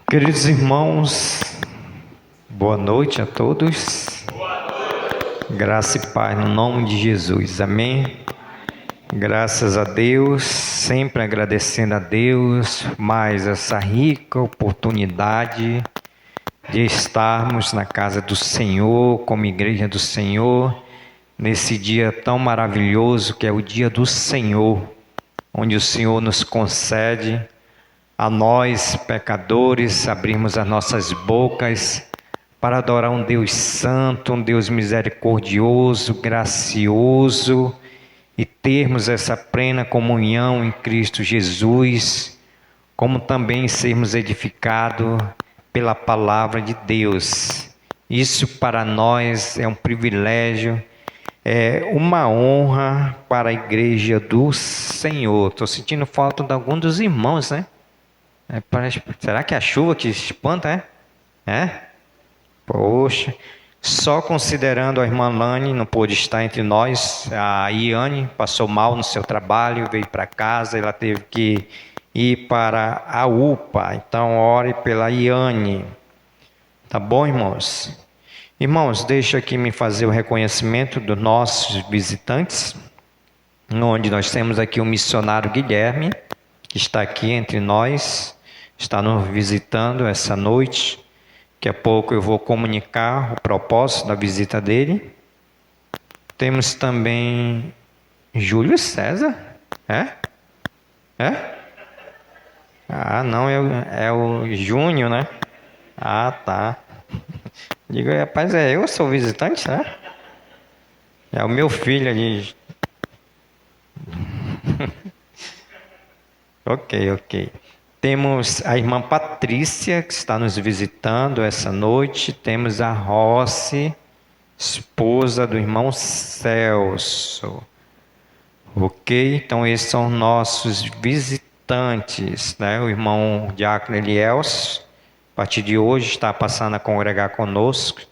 Queridos irmãos, boa noite a todos. Graça e paz no nome de Jesus, amém? Graças a Deus, sempre agradecendo a Deus mais essa rica oportunidade de estarmos na casa do Senhor, como igreja do Senhor, nesse dia tão maravilhoso que é o dia do Senhor, onde o Senhor nos concede a nós, pecadores, abrirmos as nossas bocas para adorar um Deus santo, um Deus misericordioso, gracioso, e termos essa plena comunhão em Cristo Jesus, como também sermos edificados pela palavra de Deus. Isso para nós é um privilégio, é uma honra para a igreja do Senhor. Estou sentindo falta de algum dos irmãos, né? Será que é a chuva que espanta, é? Poxa, só considerando a irmã Lani não pôde estar entre nós, a Iane passou mal no seu trabalho, veio para casa, ela teve que ir para a UPA, então ore pela Iane, tá bom, irmãos? Irmãos, deixa aqui me fazer o reconhecimento dos nossos visitantes, onde nós temos aqui o missionário Guilherme, que está aqui entre nós, está nos visitando essa noite. Daqui a pouco eu vou comunicar o propósito da visita dele. Temos também Júlio César. É? Ah, não, é o Júnior, né? Ah, tá. Digo, rapaz, eu sou visitante, né? É o meu filho ali. Ok. Temos a irmã Patrícia, que está nos visitando essa noite. Temos a Rossi, esposa do irmão Celso. Ok? Então, esses são nossos visitantes, né? O irmão Diácono Elielso, a partir de hoje, está passando a congregar conosco.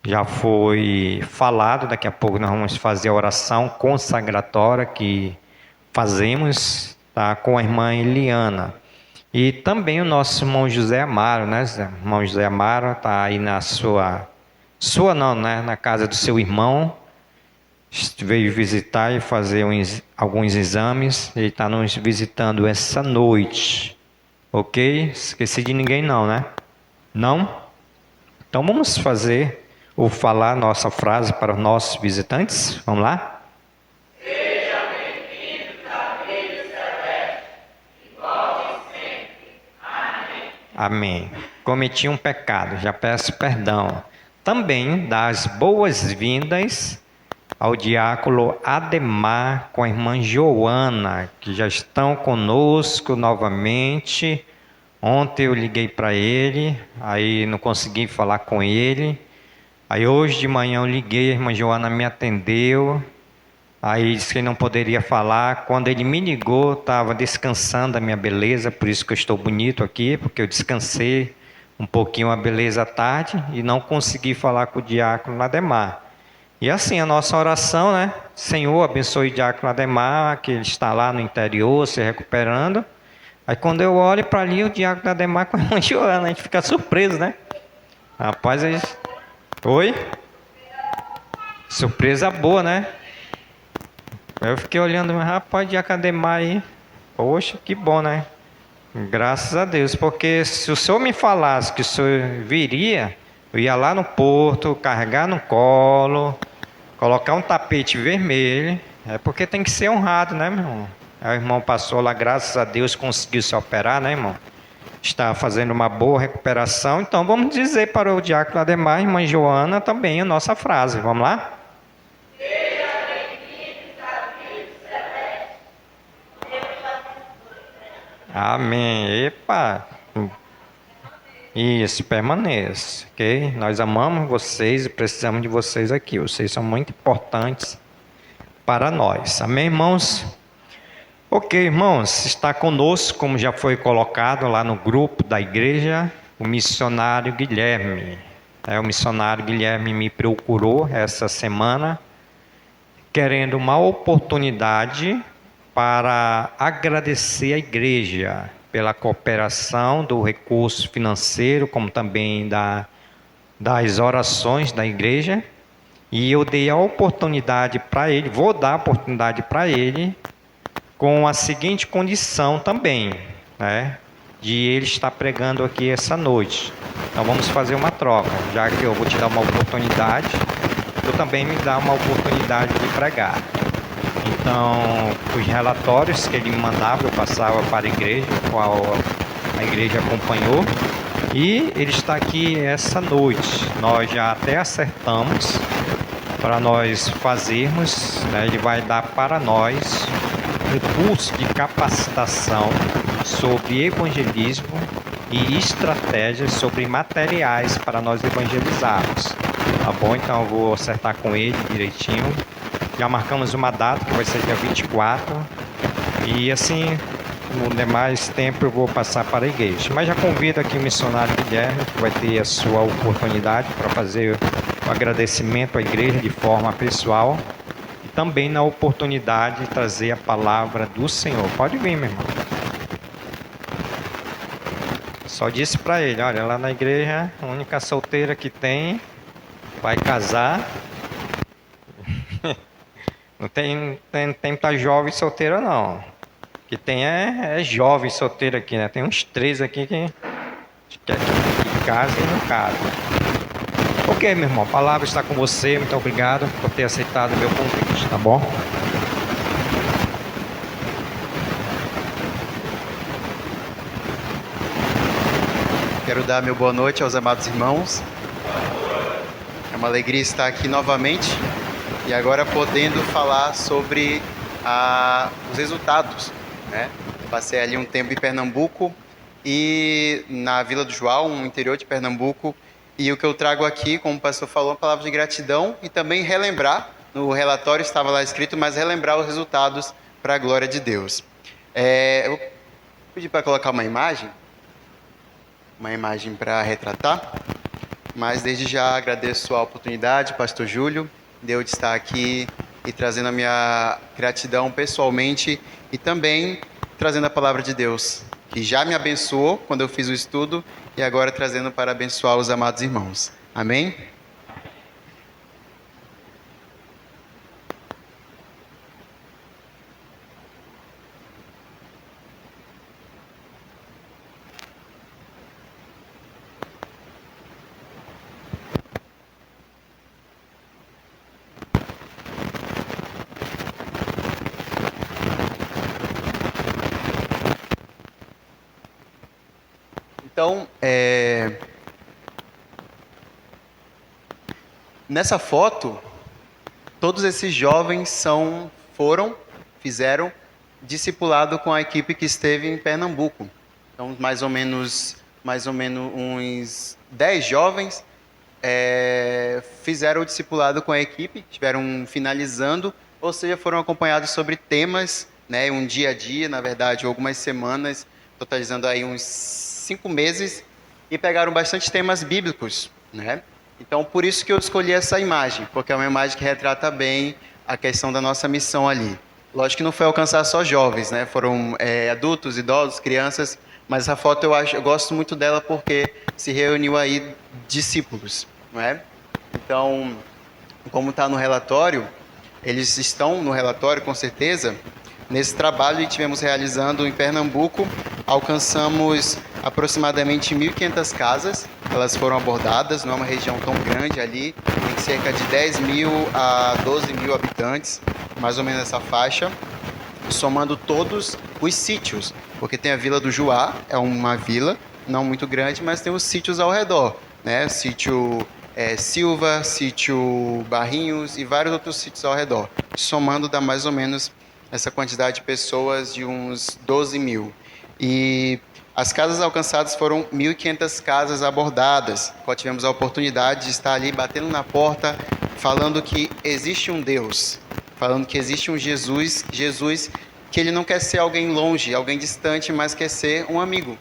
Já foi falado, daqui a pouco nós vamos fazer a oração consagratória que fazemos, tá, com a irmã Eliana. E também o nosso irmão José Amaro, né? O irmão José Amaro está aí na na casa do seu irmão. Veio visitar e fazer alguns exames. Ele está nos visitando essa noite. Ok? Esqueci de ninguém não, né? Não? Então vamos fazer ou falar nossa frase para os nossos visitantes? Vamos lá? Amém. Cometi um pecado, já peço perdão. Também dá as boas-vindas ao diácono Ademar com a irmã Joana, que já estão conosco novamente. Ontem eu liguei para ele, aí não consegui falar com ele. Aí hoje de manhã eu liguei, a irmã Joana me atendeu. Aí disse que ele não poderia falar. Quando ele me ligou, estava descansando a minha beleza, por isso que eu estou bonito aqui, porque eu descansei um pouquinho a beleza à tarde e não consegui falar com o diácono Ademar. E assim, a nossa oração, né? Senhor, abençoe o diácono Ademar, que ele está lá no interior, se recuperando. Aí quando eu olho para ali, o diácono Ademar com a irmã Joana, a gente fica surpreso, né? Rapaz, oi? Surpresa boa, né? Eu fiquei olhando, mas rapaz, de Ademar aí, poxa, que bom, né? Graças a Deus, porque se o senhor me falasse que o senhor viria, eu ia lá no porto, carregar no colo, colocar um tapete vermelho, é porque tem que ser honrado, né, meu irmão? Aí o irmão passou lá, graças a Deus, conseguiu se operar, né, irmão? Está fazendo uma boa recuperação, então vamos dizer para o diácono Ademar, irmã Joana, também a nossa frase, vamos lá? Amém. Epa. Isso, permaneça, ok? Nós amamos vocês e precisamos de vocês aqui. Vocês são muito importantes para nós. Amém, irmãos? Ok, irmãos, está conosco, como já foi colocado lá no grupo da igreja, o missionário Guilherme. O missionário Guilherme me procurou essa semana, querendo uma oportunidade para agradecer a igreja. pela cooperação do recurso financeiro, como também das orações da igreja. E eu dei a oportunidade para ele, vou dar a oportunidade para ele, com a seguinte condição também, né? De ele estar pregando aqui essa noite. Então vamos fazer uma troca, já que eu vou te dar uma oportunidade, tu também me dá uma oportunidade de pregar. Então, os relatórios que ele me mandava, eu passava para a igreja, qual a igreja acompanhou, e ele está aqui essa noite. Nós já até acertamos para nós fazermos, né? Ele vai dar para nós um curso de capacitação sobre evangelismo e estratégias sobre materiais para nós evangelizarmos. Tá bom? Então eu vou acertar com ele direitinho. Já marcamos uma data que vai ser dia 24. E assim, no demais tempo eu vou passar para a igreja. Mas já convido aqui o missionário Guilherme, que vai ter a sua oportunidade para fazer o agradecimento à igreja de forma pessoal. E também na oportunidade de trazer a palavra do Senhor. Pode vir, meu irmão. Só disse para ele, olha, lá na igreja, a única solteira que tem, vai casar. Não tem muita jovem solteira, não. O que tem é jovem solteiro aqui, né? Tem uns 3 aqui que casam e não casam. Ok, meu irmão, a palavra está com você. Muito obrigado por ter aceitado o meu convite, tá bom? Quero dar meu boa noite aos amados irmãos. É uma alegria estar aqui novamente e agora podendo falar sobre os resultados, né? Passei ali um tempo em Pernambuco e na Vila do João, no interior de Pernambuco, e o que eu trago aqui, como o pastor falou, é uma palavra de gratidão e também relembrar, no relatório estava lá escrito, mas relembrar os resultados para a glória de Deus. Eu vou pedir para colocar uma imagem para retratar, mas desde já agradeço a oportunidade, pastor Júlio, de eu estar aqui e trazendo a minha gratidão pessoalmente e também trazendo a palavra de Deus, que já me abençoou quando eu fiz o estudo e agora trazendo para abençoar os amados irmãos. Amém? Então, nessa foto, todos esses jovens fizeram discipulado com a equipe que esteve em Pernambuco. Então, mais ou menos uns 10 jovens fizeram o discipulado com a equipe, estiveram finalizando, ou seja, foram acompanhados sobre temas, né, um dia a dia, na verdade, algumas semanas, totalizando aí uns 5 meses, e pegaram bastante temas bíblicos, né? Então, por isso que eu escolhi essa imagem, porque é uma imagem que retrata bem a questão da nossa missão ali. Lógico que não foi alcançar só jovens, né? Foram adultos, idosos, crianças, mas essa foto eu gosto muito dela porque se reuniu aí discípulos, não é? Então, como está no relatório, eles estão no relatório com certeza. Nesse trabalho que tivemos realizando em Pernambuco, alcançamos aproximadamente 1.500 casas. Elas foram abordadas, não é uma região tão grande ali, tem cerca de 10 mil a 12 mil habitantes, mais ou menos essa faixa, somando todos os sítios, porque tem a Vila do Juá, é uma vila não muito grande, mas tem os sítios ao redor, né? Sítio Silva, sítio Barrinhos e vários outros sítios ao redor. Somando dá mais ou menos essa quantidade de pessoas de uns 12 mil. E as casas alcançadas foram 1.500 casas abordadas, qual tivemos a oportunidade de estar ali batendo na porta, falando que existe um Deus, falando que existe um Jesus que ele não quer ser alguém longe, alguém distante, mas quer ser um amigo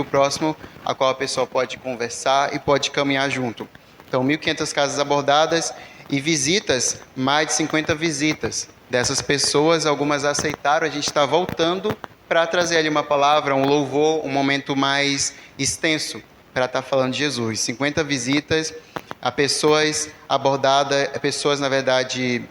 próximo, a qual a pessoa pode conversar e pode caminhar junto. Então, 1.500 casas abordadas e visitas, mais de 50 visitas. Dessas pessoas, algumas aceitaram, a gente está voltando para trazer ali uma palavra, um louvor, um momento mais extenso para estar falando de Jesus. 50 visitas a pessoas abordadas, pessoas, na verdade,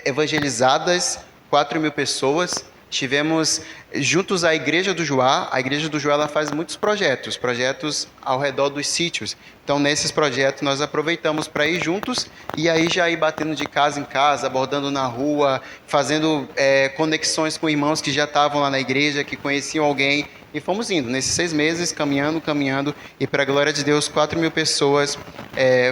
evangelizadas, 4.000 pessoas. Tivemos juntos a Igreja do Joá. A Igreja do Joá ela faz muitos projetos ao redor dos sítios. Então, nesses projetos, nós aproveitamos para ir juntos e aí já ir batendo de casa em casa, abordando na rua, fazendo conexões com irmãos que já estavam lá na igreja, que conheciam alguém. E fomos indo, nesses 6 meses, caminhando, e para a glória de Deus, 4.000 pessoas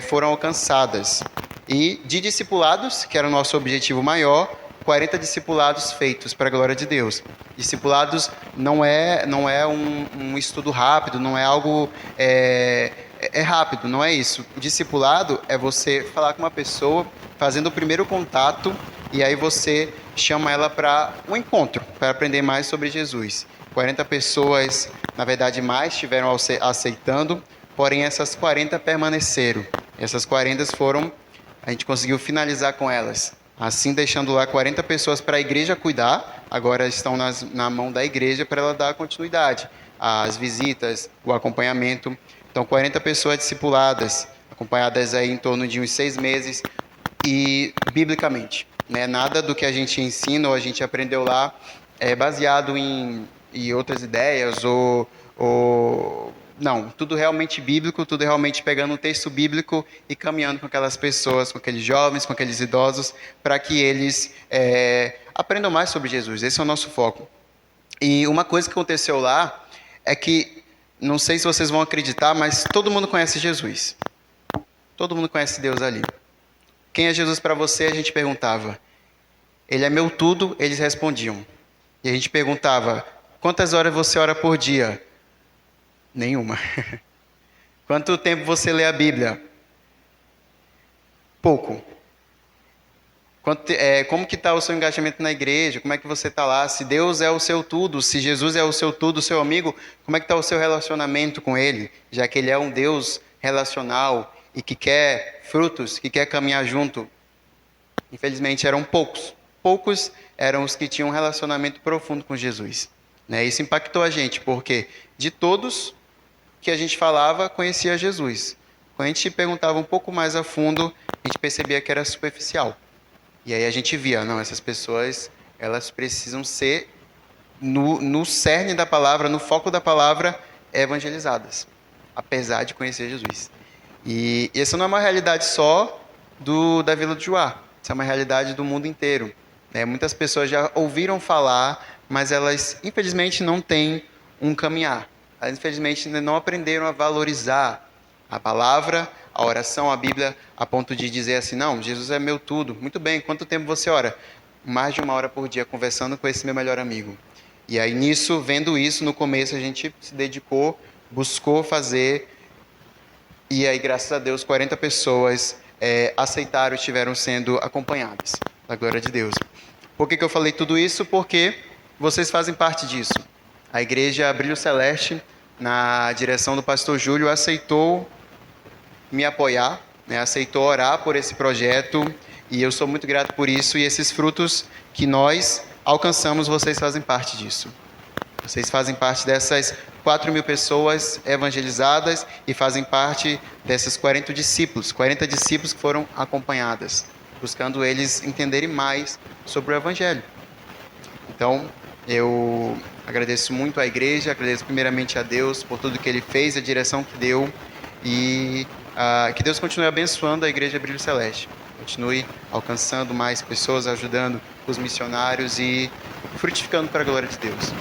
foram alcançadas. E de discipulados, que era o nosso objetivo maior, 40 discipulados feitos para a glória de Deus. Discipulados não é um estudo rápido, não é algo rápido, não é isso. O discipulado é você falar com uma pessoa, fazendo o primeiro contato, e aí você chama ela para um encontro, para aprender mais sobre Jesus. 40 pessoas, na verdade mais, estiveram aceitando, porém essas 40 permaneceram. Essas 40 a gente conseguiu finalizar com elas. Assim, deixando lá 40 pessoas para a igreja cuidar, agora estão na mão da igreja para ela dar continuidade. As visitas, o acompanhamento. Então, 40 pessoas discipuladas, acompanhadas aí em torno de uns 6 meses, e biblicamente. Né? Nada do que a gente ensina ou a gente aprendeu lá é baseado em outras ideias não, tudo realmente bíblico, tudo realmente pegando um texto bíblico e caminhando com aquelas pessoas, com aqueles jovens, com aqueles idosos, para que eles aprendam mais sobre Jesus. Esse é o nosso foco. E uma coisa que aconteceu lá é que, não sei se vocês vão acreditar, mas todo mundo conhece Jesus. Todo mundo conhece Deus ali. Quem é Jesus para você? A gente perguntava. Ele é meu tudo, eles respondiam. E a gente perguntava, quantas horas você ora por dia? Nenhuma. Quanto tempo você lê a Bíblia? Pouco. Como que está o seu engajamento na igreja? Como é que você está lá? Se Deus é o seu tudo, se Jesus é o seu tudo, o seu amigo, como é que está o seu relacionamento com Ele? Já que Ele é um Deus relacional e que quer frutos, que quer caminhar junto. Infelizmente eram poucos. Poucos eram os que tinham um relacionamento profundo com Jesus. Né? Isso impactou a gente, porque de todos que a gente falava, conhecia Jesus. Quando a gente perguntava um pouco mais a fundo, a gente percebia que era superficial. E aí a gente via, não, essas pessoas, elas precisam ser, no cerne da palavra, no foco da palavra, evangelizadas, apesar de conhecer Jesus. E essa não é uma realidade só da Vila do Juá, essa é uma realidade do mundo inteiro. Muitas pessoas já ouviram falar, mas elas, infelizmente, não têm um caminhar. Elas, infelizmente, não aprenderam a valorizar a palavra, a oração, a Bíblia, a ponto de dizer assim, não, Jesus é meu tudo. Muito bem, quanto tempo você ora? Mais de 1 hora por dia, conversando com esse meu melhor amigo. E aí, vendo isso, no começo, a gente se dedicou, buscou fazer, e aí, graças a Deus, 40 pessoas aceitaram e estiveram sendo acompanhadas, da glória de Deus. Por que eu falei tudo isso? Porque vocês fazem parte disso. A igreja Brilho Celeste, na direção do pastor Júlio, aceitou me apoiar, aceitou orar por esse projeto, e eu sou muito grato por isso, e esses frutos que nós alcançamos, vocês fazem parte disso. Vocês fazem parte dessas 4.000 pessoas evangelizadas e fazem parte desses 40 discípulos que foram acompanhadas, buscando eles entenderem mais sobre o Evangelho. Então, eu agradeço muito à igreja, agradeço primeiramente a Deus por tudo que Ele fez, a direção que deu, e que Deus continue abençoando a igreja Brilho Celeste. Continue alcançando mais pessoas, ajudando os missionários e frutificando para a glória de Deus.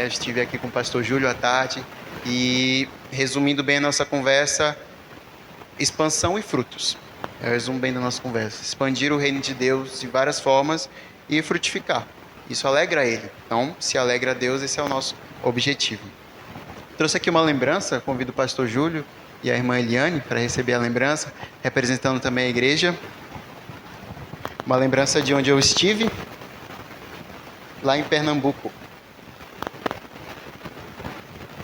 Estive aqui com o pastor Júlio à tarde e, resumindo bem a nossa conversa, expansão e frutos. É o resumo bem da nossa conversa. Expandir o reino de Deus de várias formas e frutificar. Isso alegra Ele. Então, se alegra a Deus, esse é o nosso objetivo. Trouxe aqui uma lembrança, convido o pastor Júlio e a irmã Eliane para receber a lembrança, representando também a igreja. Uma lembrança de onde eu estive, lá em Pernambuco.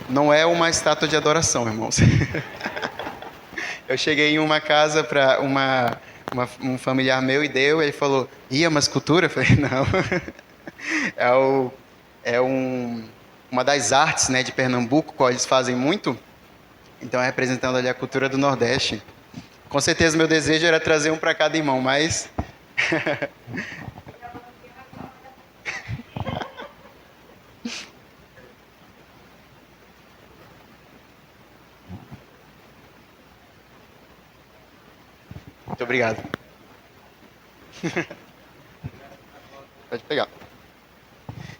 Não é uma estátua de adoração, irmãos. Eu cheguei em uma casa para um familiar meu e ele falou, é uma escultura? Eu falei, não. é uma das artes, né, de Pernambuco, qual eles fazem muito. Então, é representando ali a cultura do Nordeste. Com certeza, meu desejo era trazer um para cada irmão, mas... Muito obrigado. Pode pegar.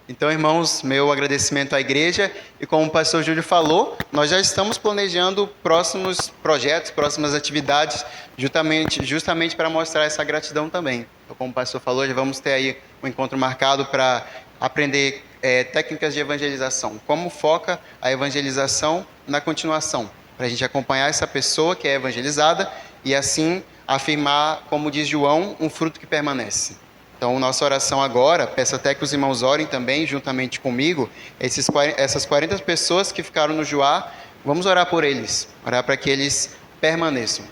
Então, irmãos, meu agradecimento à igreja. E como o pastor Júlio falou, nós já estamos planejando próximos projetos, próximas atividades, justamente para mostrar essa gratidão também. Então, como o pastor falou, já vamos ter aí um encontro marcado para aprender técnicas de evangelização. Como foca a evangelização na continuação, para a gente acompanhar essa pessoa que é evangelizada e assim afirmar, como diz João, um fruto que permanece. Então, nossa oração agora, peço até que os irmãos orem também, juntamente comigo, essas 40 pessoas que ficaram no Joá, vamos orar por eles, orar para que eles permaneçam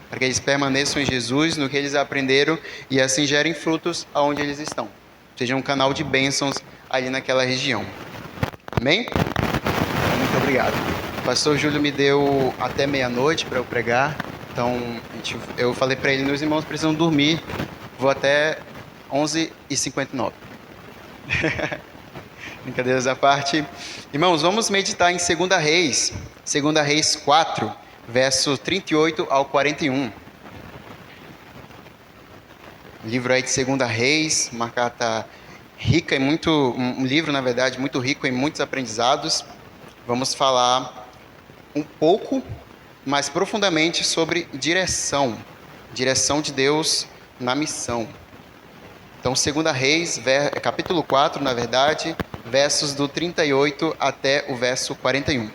em Jesus, no que eles aprenderam, e assim gerem frutos aonde eles estão. Sejam um canal de bênçãos ali naquela região. Amém? Muito obrigado. O pastor Júlio me deu até meia-noite para eu pregar, então eu falei para ele, meus irmãos precisam dormir, vou até 11h59. Brincadeiras à parte. Irmãos, vamos meditar em 2 Reis. 2 Reis 4, verso 38 ao 41. Livro aí de 2 Reis, uma carta rica e um livro, na verdade, muito rico em muitos aprendizados. Vamos falar um pouco, mais profundamente, sobre direção de Deus na missão. Então, 2 Reis, capítulo 4, na verdade, versos do 38 até o verso 41.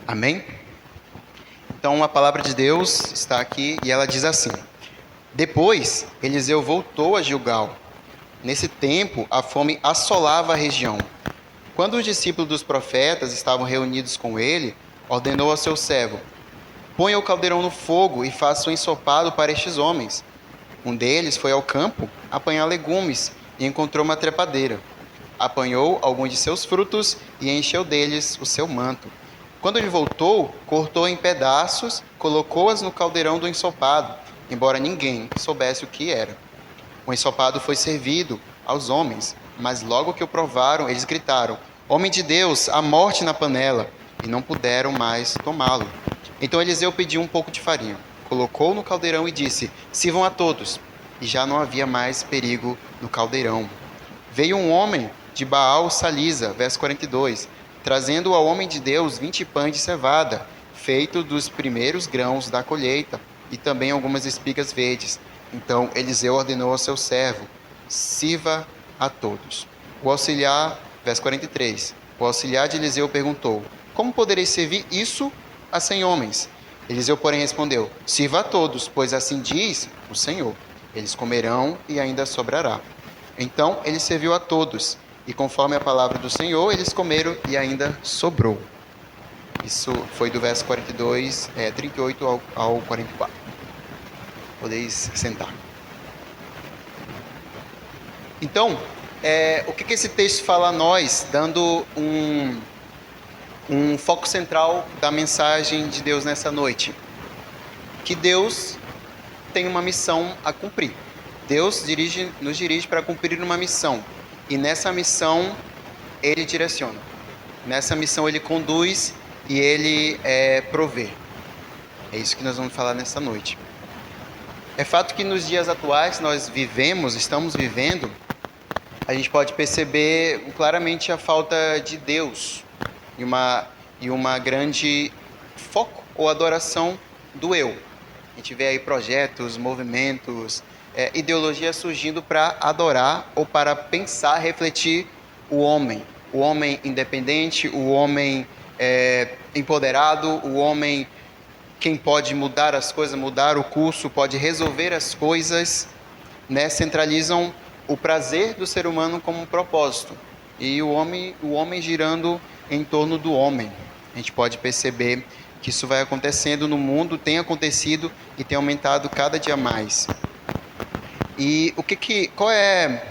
Amém? Então, a palavra de Deus está aqui e ela diz assim: Depois, Eliseu voltou a Gilgal. Nesse tempo, a fome assolava a região. Quando os discípulos dos profetas estavam reunidos com ele, ordenou ao seu servo: Ponha o caldeirão no fogo e faça um ensopado para estes homens. Um deles foi ao campo apanhar legumes e encontrou uma trepadeira. Apanhou alguns de seus frutos e encheu deles o seu manto. Quando ele voltou, cortou em pedaços, colocou-as no caldeirão do ensopado, embora ninguém soubesse o que era. O ensopado foi servido aos homens, mas logo que o provaram, eles gritaram: Homem de Deus, há morte na panela! E não puderam mais tomá-lo. Então Eliseu pediu um pouco de farinha, colocou no caldeirão e disse: Sirvam a todos. E já não havia mais perigo no caldeirão. Veio um homem de Baal Salisa, verso 42, trazendo ao homem de Deus 20 pães de cevada, feito dos primeiros grãos da colheita, e também algumas espigas verdes. Então Eliseu ordenou ao seu servo: sirva a todos. O auxiliar, verso 43, o auxiliar de Eliseu perguntou: Como poderei servir isso a 100 homens? Eliseu, porém, respondeu: Sirva a todos, pois assim diz o Senhor. Eles comerão e ainda sobrará. Então ele serviu a todos, e conforme a palavra do Senhor, eles comeram e ainda sobrou. Isso foi do verso 42, 38 ao 44. Podeis sentar. Então, o que esse texto fala a nós, dando um foco central da mensagem de Deus nessa noite? Que Deus tem uma missão a cumprir. Deus nos dirige para cumprir uma missão. E nessa missão, Ele direciona. Nessa missão, Ele conduz e Ele provê. É isso que nós vamos falar nessa noite. É fato que nos dias atuais nós estamos vivendo, a gente pode perceber claramente a falta de Deus e uma grande foco ou adoração do eu. A gente vê aí projetos, movimentos, ideologias surgindo para adorar ou para pensar, refletir o homem independente, o homem empoderado, o homem quem pode mudar as coisas, mudar o curso, pode resolver as coisas, né? Centralizam o prazer do ser humano como um propósito. E o homem girando em torno do homem. A gente pode perceber que isso vai acontecendo no mundo, tem acontecido e tem aumentado cada dia mais. E qual é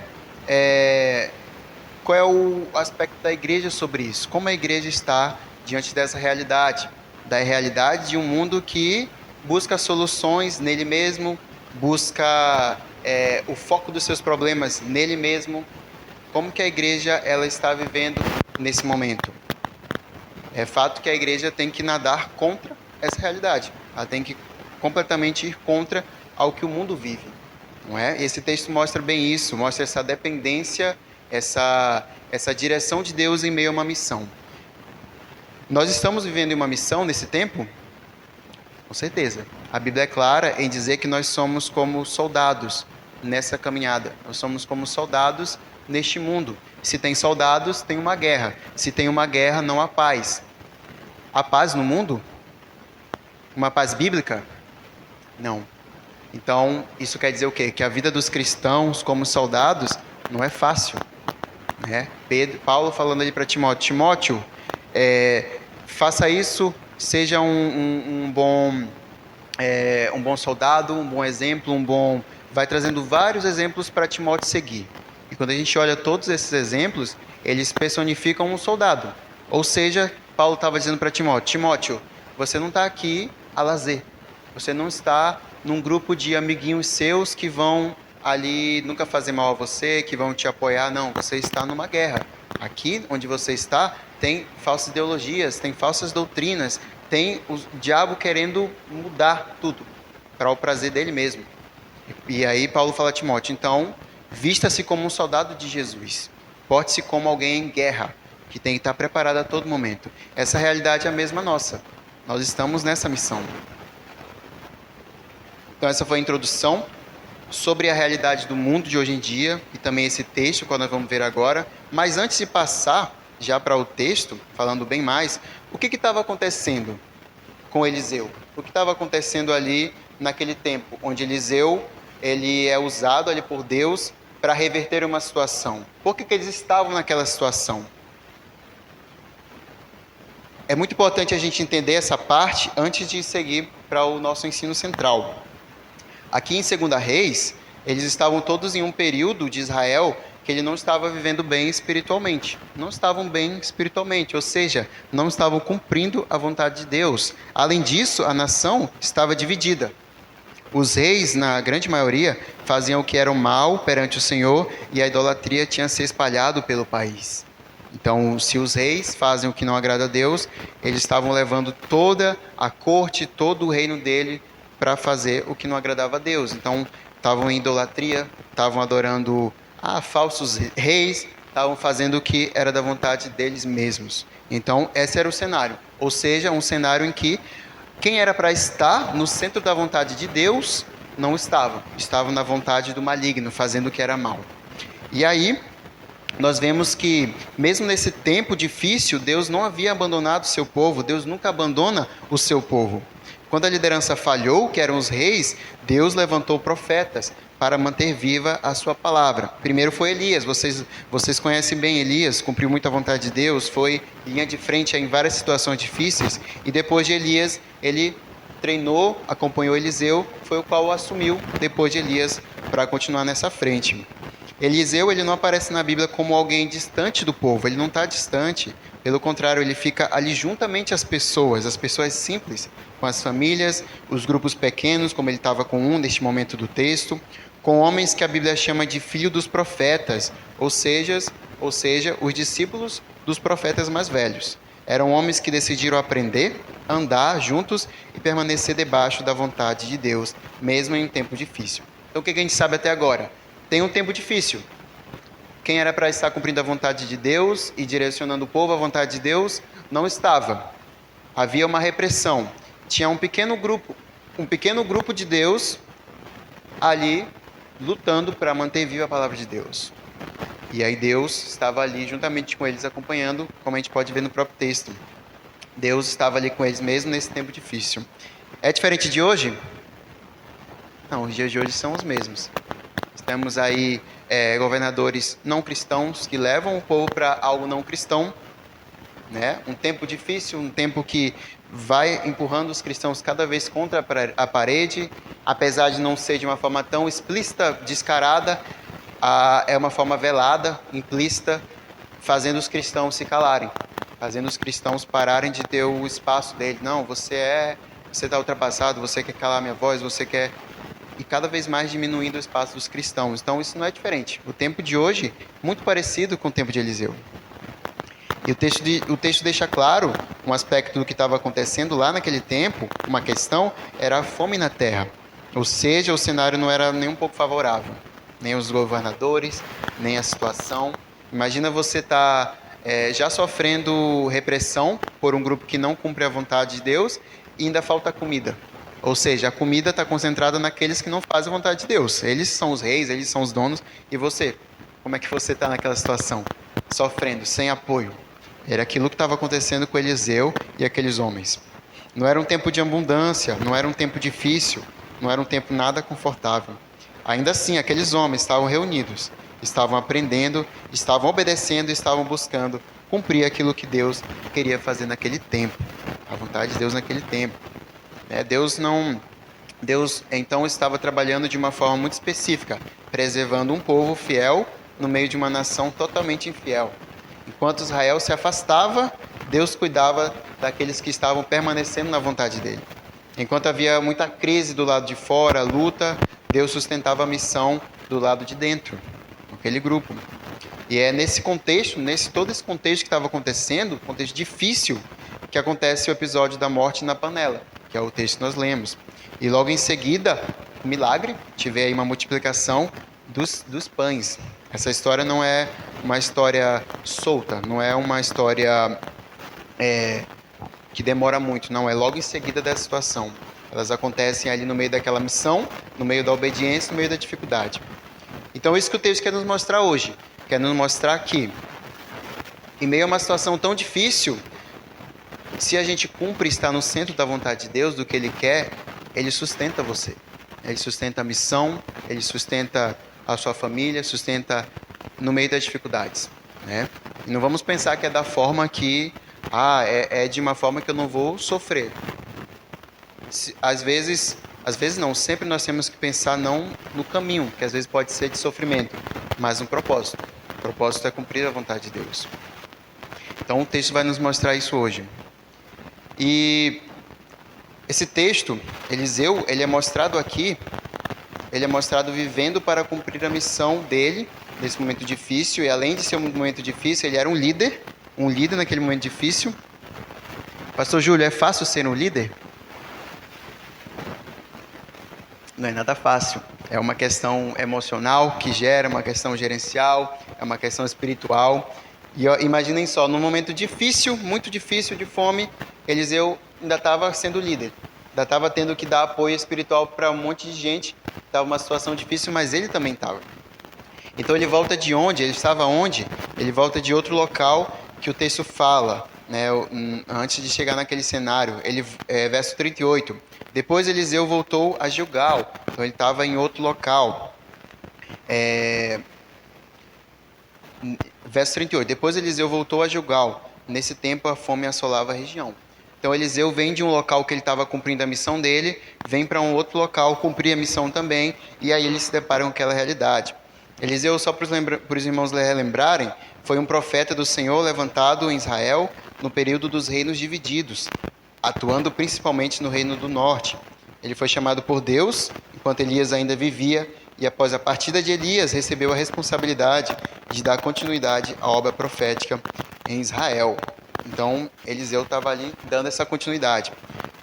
o aspecto da igreja sobre isso? Como a igreja está diante dessa realidade? Da realidade de um mundo que busca soluções nele mesmo, busca o foco dos seus problemas nele mesmo. Como que a igreja ela está vivendo nesse momento? É fato que a igreja tem que nadar contra essa realidade. Ela tem que completamente ir contra ao que o mundo vive, não é? Esse texto mostra bem isso, mostra essa dependência, essa direção de Deus em meio a uma missão. Nós estamos vivendo em uma missão nesse tempo? Com certeza. A Bíblia é clara em dizer que nós somos como soldados nessa caminhada. Nós somos como soldados neste mundo. Se tem soldados, tem uma guerra. Se tem uma guerra, não há paz. Há paz no mundo? Uma paz bíblica? Não. Então, isso quer dizer o quê? Que a vida dos cristãos como soldados não é fácil. Né? Paulo falando ali para Timóteo, Timóteo, faça isso, seja um bom soldado, um bom exemplo, vai trazendo vários exemplos para Timóteo seguir. E quando a gente olha todos esses exemplos, eles personificam um soldado. Ou seja, Paulo estava dizendo para Timóteo, Timóteo, você não está aqui a lazer. Você não está num grupo de amiguinhos seus que vão ali nunca fazer mal a você, que vão te apoiar. Não, você está numa guerra. Aqui onde você está, tem falsas ideologias, tem falsas doutrinas, tem o diabo querendo mudar tudo para o prazer dele mesmo. E aí Paulo fala a Timóteo, então, vista-se como um soldado de Jesus. Porte-se como alguém em guerra, que tem que estar preparado a todo momento. Essa realidade é a mesma nossa. Nós estamos nessa missão. Então essa foi a introdução sobre a realidade do mundo de hoje em dia e também esse texto que nós vamos ver agora. Mas antes de passar já para o texto, falando bem mais, o que estava acontecendo com Eliseu? O que estava acontecendo ali naquele tempo, onde Eliseu ele é usado ali por Deus para reverter uma situação? Por que eles estavam naquela situação? É muito importante a gente entender essa parte antes de seguir para o nosso ensino central. Aqui em 2 Reis, eles estavam todos em um período de Israel que ele não estava vivendo bem espiritualmente. Não estavam bem espiritualmente, ou seja, não estavam cumprindo a vontade de Deus. Além disso, a nação estava dividida. Os reis, na grande maioria, faziam o que era o mal perante o Senhor e a idolatria tinha se espalhado pelo país. Então, se os reis fazem o que não agrada a Deus, eles estavam levando toda a corte, todo o reino dele para fazer o que não agradava a Deus. Então, estavam em idolatria, estavam adorando falsos reis, estavam fazendo o que era da vontade deles mesmos. Então, esse era o cenário. Ou seja, um cenário em que quem era para estar no centro da vontade de Deus não estava. Estavam na vontade do maligno, fazendo o que era mal. E aí, nós vemos que, mesmo nesse tempo difícil, Deus não havia abandonado o seu povo. Deus nunca abandona o seu povo. Quando a liderança falhou, que eram os reis, Deus levantou profetas para manter viva a sua palavra. Primeiro foi Elias, vocês conhecem bem Elias, cumpriu muito a vontade de Deus, foi linha de frente em várias situações difíceis, e depois de Elias, ele treinou, acompanhou Eliseu, foi o qual assumiu depois de Elias para continuar nessa frente. Eliseu, ele não aparece na Bíblia como alguém distante do povo, ele não está distante, pelo contrário, ele fica ali juntamente às pessoas simples, com as famílias, os grupos pequenos, como ele estava com neste momento do texto, com homens que a Bíblia chama de filho dos profetas, ou seja, os discípulos dos profetas mais velhos. Eram homens que decidiram aprender, andar juntos e permanecer debaixo da vontade de Deus, mesmo em um tempo difícil. Então, o que a gente sabe até agora? Tem um tempo difícil. Quem era para estar cumprindo a vontade de Deus e direcionando o povo à vontade de Deus, não estava. Havia uma repressão. Tinha um pequeno grupo de Deus ali lutando para manter viva a palavra de Deus. E aí Deus estava ali juntamente com eles acompanhando, como a gente pode ver no próprio texto. Deus estava ali com eles mesmo nesse tempo difícil. É diferente de hoje? Não, os dias de hoje são os mesmos. Temos aí governadores não cristãos que levam o povo para algo não cristão. né? Um tempo difícil, um tempo que vai empurrando os cristãos cada vez contra a parede, apesar de não ser de uma forma tão explícita, descarada, é uma forma velada, implícita, fazendo os cristãos se calarem, fazendo os cristãos pararem de ter o espaço dele. Não, você está ultrapassado, você quer calar minha voz, você quer... E cada vez mais diminuindo o espaço dos cristãos. Então isso não é diferente. O tempo de hoje, muito parecido com o tempo de Eliseu. E o texto deixa claro um aspecto do que estava acontecendo lá naquele tempo, uma questão, era a fome na terra. Ou seja, o cenário não era nem um pouco favorável. Nem os governadores, nem a situação. Imagina você estar já sofrendo repressão por um grupo que não cumpre a vontade de Deus e ainda falta comida. Ou seja, a comida está concentrada naqueles que não fazem a vontade de Deus. Eles são os reis, eles são os donos. E você? Como é que você está naquela situação? Sofrendo, sem apoio. Era aquilo que estava acontecendo com Eliseu e aqueles homens. Não era um tempo de abundância, não era um tempo difícil, não era um tempo nada confortável. Ainda assim, aqueles homens estavam reunidos, estavam aprendendo, estavam obedecendo, estavam buscando cumprir aquilo que Deus queria fazer naquele tempo. A vontade de Deus naquele tempo. Deus então estava trabalhando de uma forma muito específica, preservando um povo fiel no meio de uma nação totalmente infiel. Enquanto Israel se afastava, Deus cuidava daqueles que estavam permanecendo na vontade dele. Enquanto havia muita crise do lado de fora, luta, Deus sustentava a missão do lado de dentro, aquele grupo. E é nesse contexto, todo esse contexto que estava acontecendo, contexto difícil, que acontece o episódio da morte na panela, que é o texto que nós lemos. E logo em seguida, um milagre, tive aí uma multiplicação dos pães. Essa história não é uma história solta, não é uma história que demora muito, não, é logo em seguida dessa situação. Elas acontecem ali no meio daquela missão, no meio da obediência, no meio da dificuldade. Então isso que o texto quer nos mostrar hoje, quer nos mostrar que, em meio a uma situação tão difícil, se a gente cumpre e está no centro da vontade de Deus, do que Ele quer, Ele sustenta você. Ele sustenta a missão, Ele sustenta a sua família, sustenta no meio das dificuldades, né? E não vamos pensar que é da forma que, é de uma forma que eu não vou sofrer. Às vezes não, sempre nós temos que pensar não no caminho, que às vezes pode ser de sofrimento, mas no propósito. O propósito é cumprir a vontade de Deus. Então o texto vai nos mostrar isso hoje. E esse texto, Eliseu, ele é mostrado aqui, ele é mostrado vivendo para cumprir a missão dele, nesse momento difícil, e além de ser um momento difícil, ele era um líder naquele momento difícil. Pastor Júlio, é fácil ser um líder? Não é nada fácil. É uma questão emocional que gera, uma questão gerencial, é uma questão espiritual. E imaginem só, num momento difícil, muito difícil de fome, Eliseu ainda estava sendo líder. Ainda estava tendo que dar apoio espiritual para um monte de gente. Estava uma situação difícil, mas ele também estava. Então ele volta de onde? Ele estava onde? Ele volta de outro local que o texto fala, né? Antes de chegar naquele cenário. Verso 38. Depois Eliseu voltou a Gilgal. Então ele estava em outro local. Verso 38. Depois Eliseu voltou a Gilgal. Nesse tempo a fome assolava a região. Então Eliseu vem de um local que ele estava cumprindo a missão dele, vem para um outro local cumprir a missão também, e aí eles se deparam com aquela realidade. Eliseu, só para os irmãos relembrarem, foi um profeta do Senhor levantado em Israel no período dos reinos divididos, atuando principalmente no reino do norte. Ele foi chamado por Deus enquanto Elias ainda vivia, e após a partida de Elias recebeu a responsabilidade de dar continuidade à obra profética em Israel. Então, Eliseu estava ali dando essa continuidade.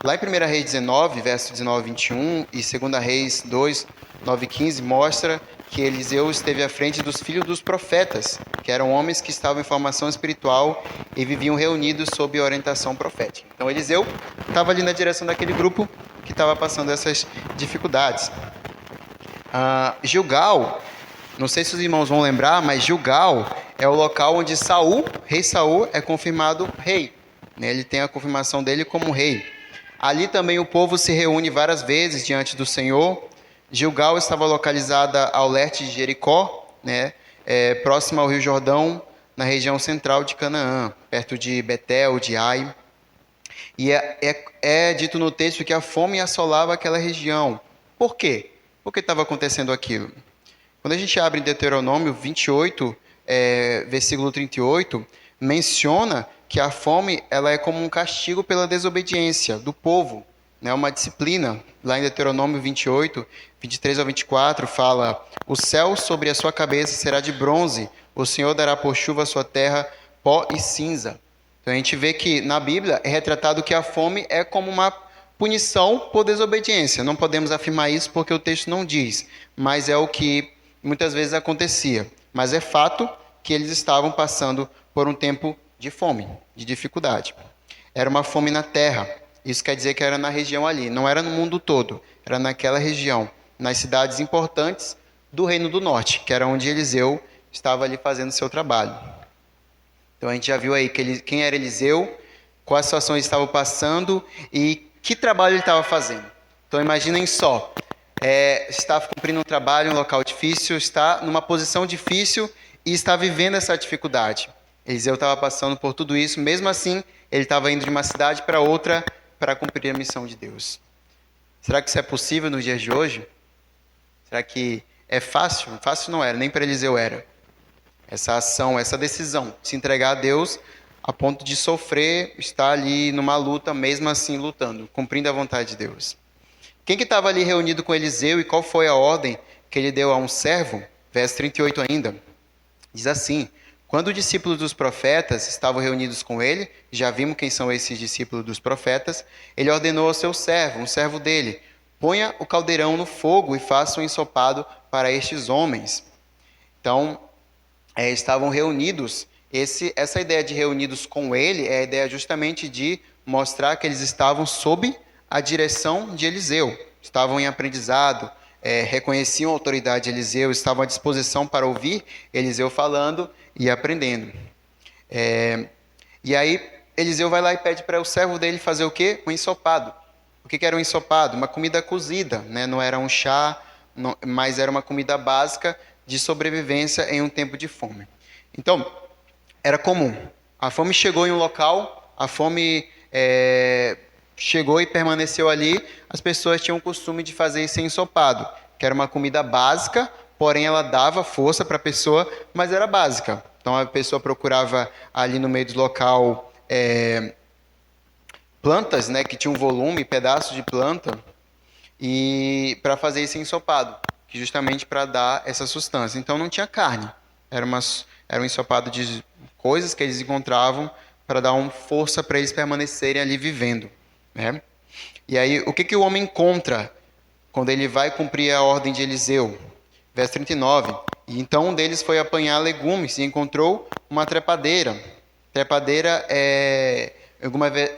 Lá em 1 Reis 19, verso 19 e 21, e 2 Reis 2, 9 e 15, mostra que Eliseu esteve à frente dos filhos dos profetas, que eram homens que estavam em formação espiritual e viviam reunidos sob orientação profética. Então, Eliseu estava ali na direção daquele grupo que estava passando essas dificuldades. Gilgal, não sei se os irmãos vão lembrar, mas Gilgal é o local onde rei Saul, é confirmado rei. Ele tem a confirmação dele como rei. Ali também o povo se reúne várias vezes diante do Senhor. Gilgal estava localizada ao leste de Jericó, próxima ao Rio Jordão, na região central de Canaã, perto de Betel, de Ai. E é dito no texto que a fome assolava aquela região. Por quê? Por que estava acontecendo aquilo? Quando a gente abre em Deuteronômio 28, versículo 38, menciona que a fome ela é como um castigo pela desobediência do povo, né? Uma disciplina. Lá em Deuteronômio 28, 23 ao 24, fala: o céu sobre a sua cabeça será de bronze, o Senhor dará por chuva a sua terra pó e cinza. Então a gente vê que na Bíblia é retratado que a fome é como uma punição por desobediência. Não podemos afirmar isso porque o texto não diz, mas é o que muitas vezes acontecia. Mas é fato que eles estavam passando por um tempo de fome, de dificuldade. Era uma fome na terra. Isso quer dizer que era na região ali, não era no mundo todo, era naquela região, nas cidades importantes do Reino do Norte, que era onde Eliseu estava ali fazendo seu trabalho. Então a gente já viu aí quem era Eliseu, quais situações ele estava passando e que trabalho ele estava fazendo. Então imaginem só, está cumprindo um trabalho em um local difícil, está numa posição difícil e está vivendo essa dificuldade. Eliseu estava passando por tudo isso, mesmo assim ele estava indo de uma cidade para outra para cumprir a missão de Deus. Será que isso é possível nos dias de hoje? Será que é fácil? Fácil não era, nem para Eliseu era. Essa ação, essa decisão, se entregar a Deus a ponto de sofrer, estar ali numa luta, mesmo assim lutando, cumprindo a vontade de Deus. Quem que estava ali reunido com Eliseu e qual foi a ordem que ele deu a um servo? Verso 38 ainda. Diz assim: quando os discípulos dos profetas estavam reunidos com ele, já vimos quem são esses discípulos dos profetas, ele ordenou ao seu servo, um servo dele: ponha o caldeirão no fogo e faça um ensopado para estes homens. Então, estavam reunidos. Essa ideia de reunidos com ele é a ideia justamente de mostrar que eles estavam sob a direção de Eliseu. Estavam em aprendizado, reconheciam a autoridade de Eliseu, estavam à disposição para ouvir Eliseu falando e aprendendo. E aí Eliseu vai lá e pede para o servo dele fazer o quê? Um ensopado. O que era um ensopado? Uma comida cozida, né? Não era um chá, mas era uma comida básica de sobrevivência em um tempo de fome. Então, era comum. A fome chegou em um local, a fome chegou e permaneceu ali, as pessoas tinham o costume de fazer esse ensopado, que era uma comida básica, porém ela dava força para a pessoa, mas era básica. Então a pessoa procurava ali no meio do local plantas, né, que tinham volume, pedaços de planta, e para fazer esse ensopado, que justamente para dar essa sustância. Então não tinha carne, era um ensopado de coisas que eles encontravam para dar uma força para eles permanecerem ali vivendo, né? E aí, o que o homem encontra quando ele vai cumprir a ordem de Eliseu? Verso 39. E então um deles foi apanhar legumes e encontrou uma trepadeira. Trepadeira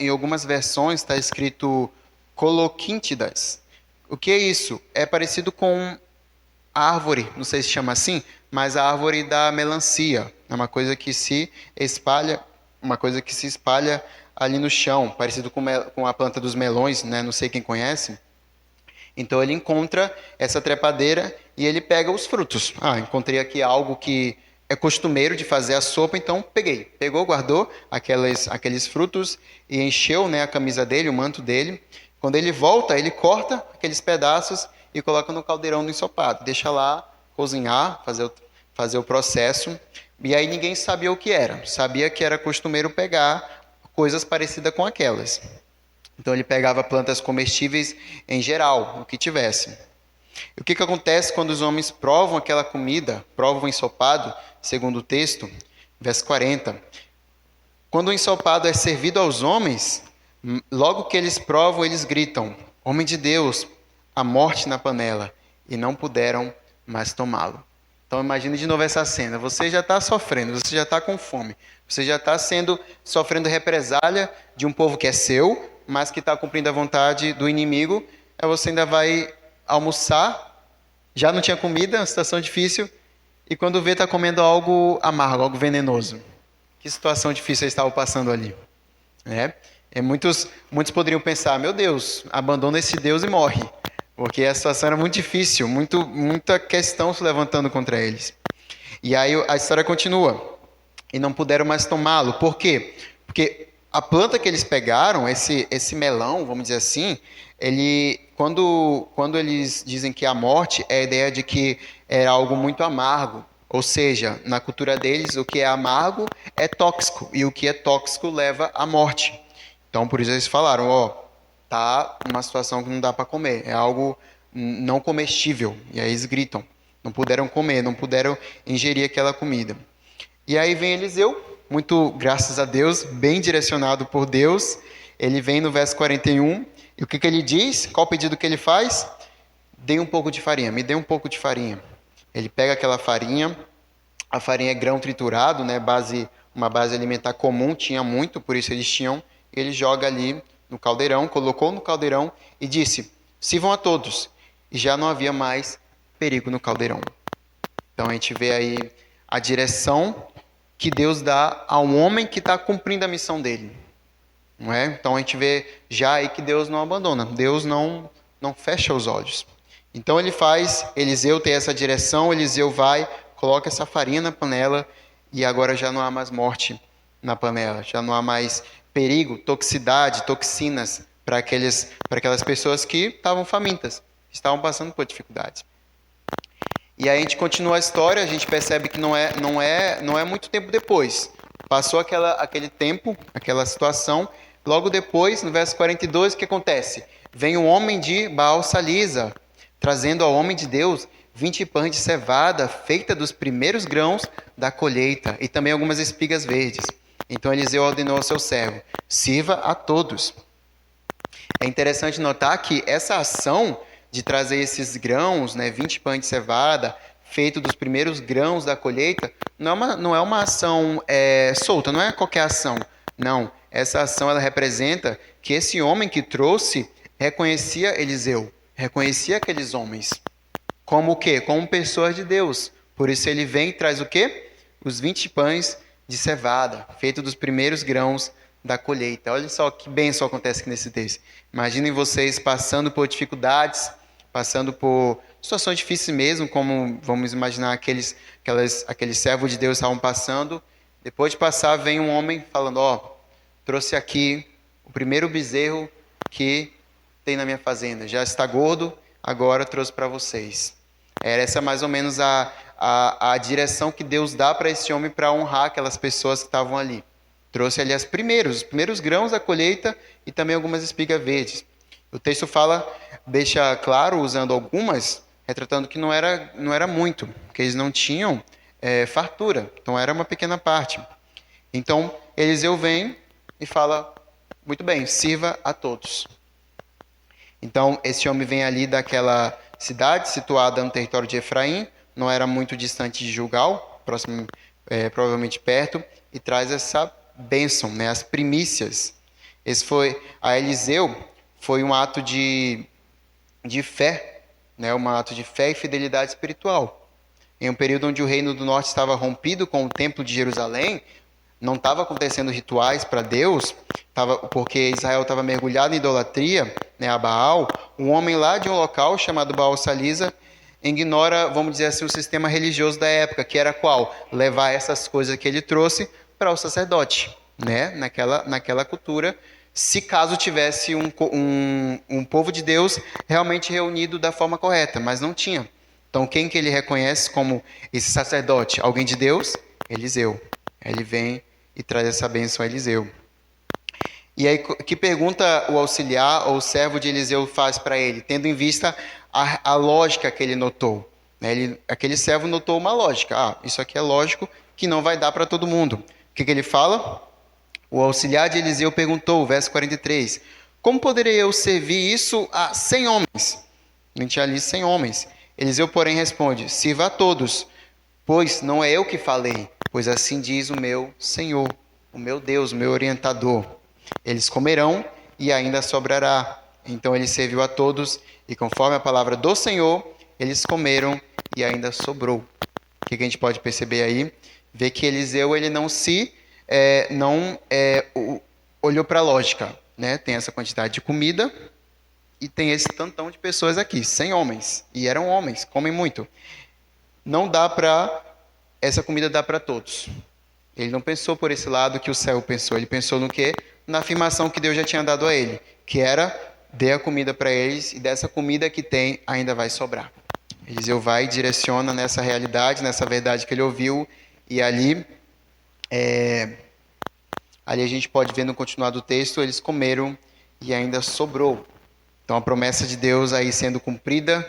em algumas versões está escrito coloquíntidas. O que é isso? É parecido com árvore, não sei se chama assim, mas a árvore da melancia. É uma coisa que se espalha, ali no chão, parecido com a planta dos melões, né? Não sei quem conhece. Então ele encontra essa trepadeira e ele pega os frutos. Encontrei aqui algo que é costumeiro de fazer a sopa, então peguei. Pegou, guardou aqueles frutos e encheu, né, a camisa dele, o manto dele. Quando ele volta, ele corta aqueles pedaços e coloca no caldeirão do ensopado. Deixa lá cozinhar, fazer o processo. E aí ninguém sabia o que era. Sabia que era costumeiro pegar coisas parecidas com aquelas. Então ele pegava plantas comestíveis em geral, o que tivesse. E o que acontece quando os homens provam aquela comida, provam o ensopado, segundo o texto, verso 40. Quando o ensopado é servido aos homens, logo que eles provam, eles gritam: homem de Deus, a morte na panela, e não puderam mais tomá-lo. Então imagine de novo essa cena. Você já está sofrendo, você já está com fome, você já está sofrendo represália de um povo que é seu, mas que está cumprindo a vontade do inimigo. Aí você ainda vai almoçar, já não tinha comida, uma situação difícil, e quando vê está comendo algo amargo, algo venenoso. Que situação difícil eles estavam passando ali. Muitos poderiam pensar: meu Deus, abandona esse Deus e morre. Porque a situação era muito difícil, muita questão se levantando contra eles. E aí a história continua. e não puderam mais tomá-lo. Por quê? Porque a planta que eles pegaram, esse melão, vamos dizer assim, quando eles dizem que a morte, é a ideia de que era algo muito amargo. Ou seja, na cultura deles, o que é amargo é tóxico, e o que é tóxico leva à morte. Então, por isso eles falaram, tá numa situação que não dá para comer, é algo não comestível. E aí eles gritam, não puderam comer, não puderam ingerir aquela comida. E aí vem Eliseu, muito graças a Deus, bem direcionado por Deus. Ele vem no verso 41, e o que ele diz? Qual o pedido que ele faz? Dê um pouco de farinha, me dê um pouco de farinha. Ele pega aquela farinha, a farinha é grão triturado, né, uma base alimentar comum, tinha muito, por isso eles tinham. Ele joga ali no caldeirão, colocou no caldeirão e disse, sirvam a todos. E já não havia mais perigo no caldeirão. Então a gente vê aí a direção que Deus dá a um homem que está cumprindo a missão dele. Não é? Então a gente vê já aí que Deus não abandona, Deus não fecha os olhos. Então ele faz, Eliseu tem essa direção, Eliseu vai, coloca essa farinha na panela e agora já não há mais morte na panela, já não há mais perigo, toxicidade, toxinas para aquelas pessoas que estavam famintas, estavam passando por dificuldades. E aí a gente continua a história, a gente percebe que não é muito tempo depois. Passou aquele tempo, aquela situação, logo depois, no verso 42, o que acontece? Vem um homem de Baal-Salisa, trazendo ao homem de Deus 20 pães de cevada, feita dos primeiros grãos da colheita, e também algumas espigas verdes. Então Eliseu ordenou ao seu servo, sirva a todos. É interessante notar que essa ação de trazer esses grãos, 20 pães de cevada, feito dos primeiros grãos da colheita, não é uma ação solta, não é qualquer ação. Não, essa ação ela representa que esse homem que trouxe reconhecia Eliseu, reconhecia aqueles homens. Como o quê? Como pessoas de Deus. Por isso ele vem e traz o quê? Os 20 pães de cevada, feito dos primeiros grãos da colheita. Olha só que bênção acontece aqui nesse texto. Imaginem vocês passando por dificuldades, passando por situações difíceis mesmo, como vamos imaginar aqueles servos de Deus estavam passando. Depois de passar, vem um homem falando, trouxe aqui o primeiro bezerro que tem na minha fazenda. Já está gordo, agora trouxe para vocês. Era essa mais ou menos a direção que Deus dá para esse homem para honrar aquelas pessoas que estavam ali. Trouxe ali os primeiros grãos da colheita e também algumas espigas verdes. O texto deixa claro, usando algumas, retratando que não era muito, que eles não tinham fartura, então era uma pequena parte. Então Eliseu vem e fala, muito bem, sirva a todos. Então esse homem vem ali daquela cidade situada no território de Efraim, não era muito distante de Gilgal, próximo, provavelmente perto, e traz essa bênção, as primícias. A Eliseu foi um ato de fé, um ato de fé e fidelidade espiritual. Em um período onde o reino do norte estava rompido com o templo de Jerusalém, não estava acontecendo rituais para Deus, porque Israel estava mergulhado em idolatria, a Baal. Um homem lá de um local chamado Baal-Salisa ignora, vamos dizer assim, o sistema religioso da época, que era qual? Levar essas coisas que ele trouxe para o sacerdote, naquela cultura, se caso tivesse um povo de Deus realmente reunido da forma correta, mas não tinha. Então quem que ele reconhece como esse sacerdote? Alguém de Deus? Eliseu. Ele vem e traz essa bênção a Eliseu. E aí, que pergunta o auxiliar ou o servo de Eliseu faz para ele, tendo em vista a lógica que ele notou? Aquele servo notou uma lógica. Isso aqui é lógico que não vai dar para todo mundo. O que ele fala? O auxiliar de Eliseu perguntou, verso 43, como poderei eu servir isso a 100 homens? A gente tinha ali 100 homens. Eliseu, porém, responde, sirva a todos, pois não é eu que falei, pois assim diz o meu Senhor, o meu Deus, o meu orientador. Eles comerão e ainda sobrará. Então ele serviu a todos e conforme a palavra do Senhor, eles comeram e ainda sobrou. O que a gente pode perceber aí? Vê que Eliseu ele não olhou para a lógica. Tem essa quantidade de comida e tem esse tantão de pessoas aqui, 100 homens. E eram homens, comem muito. Não dá para... Essa comida dá para todos. Ele não pensou por esse lado que o céu pensou. Ele pensou no quê? Na afirmação que Deus já tinha dado a ele, que era: dê a comida para eles e dessa comida que tem ainda vai sobrar. Eliseu vai e direciona nessa realidade, nessa verdade que ele ouviu, e ali a gente pode ver no continuar do texto, eles comeram e ainda sobrou. Então a promessa de Deus aí sendo cumprida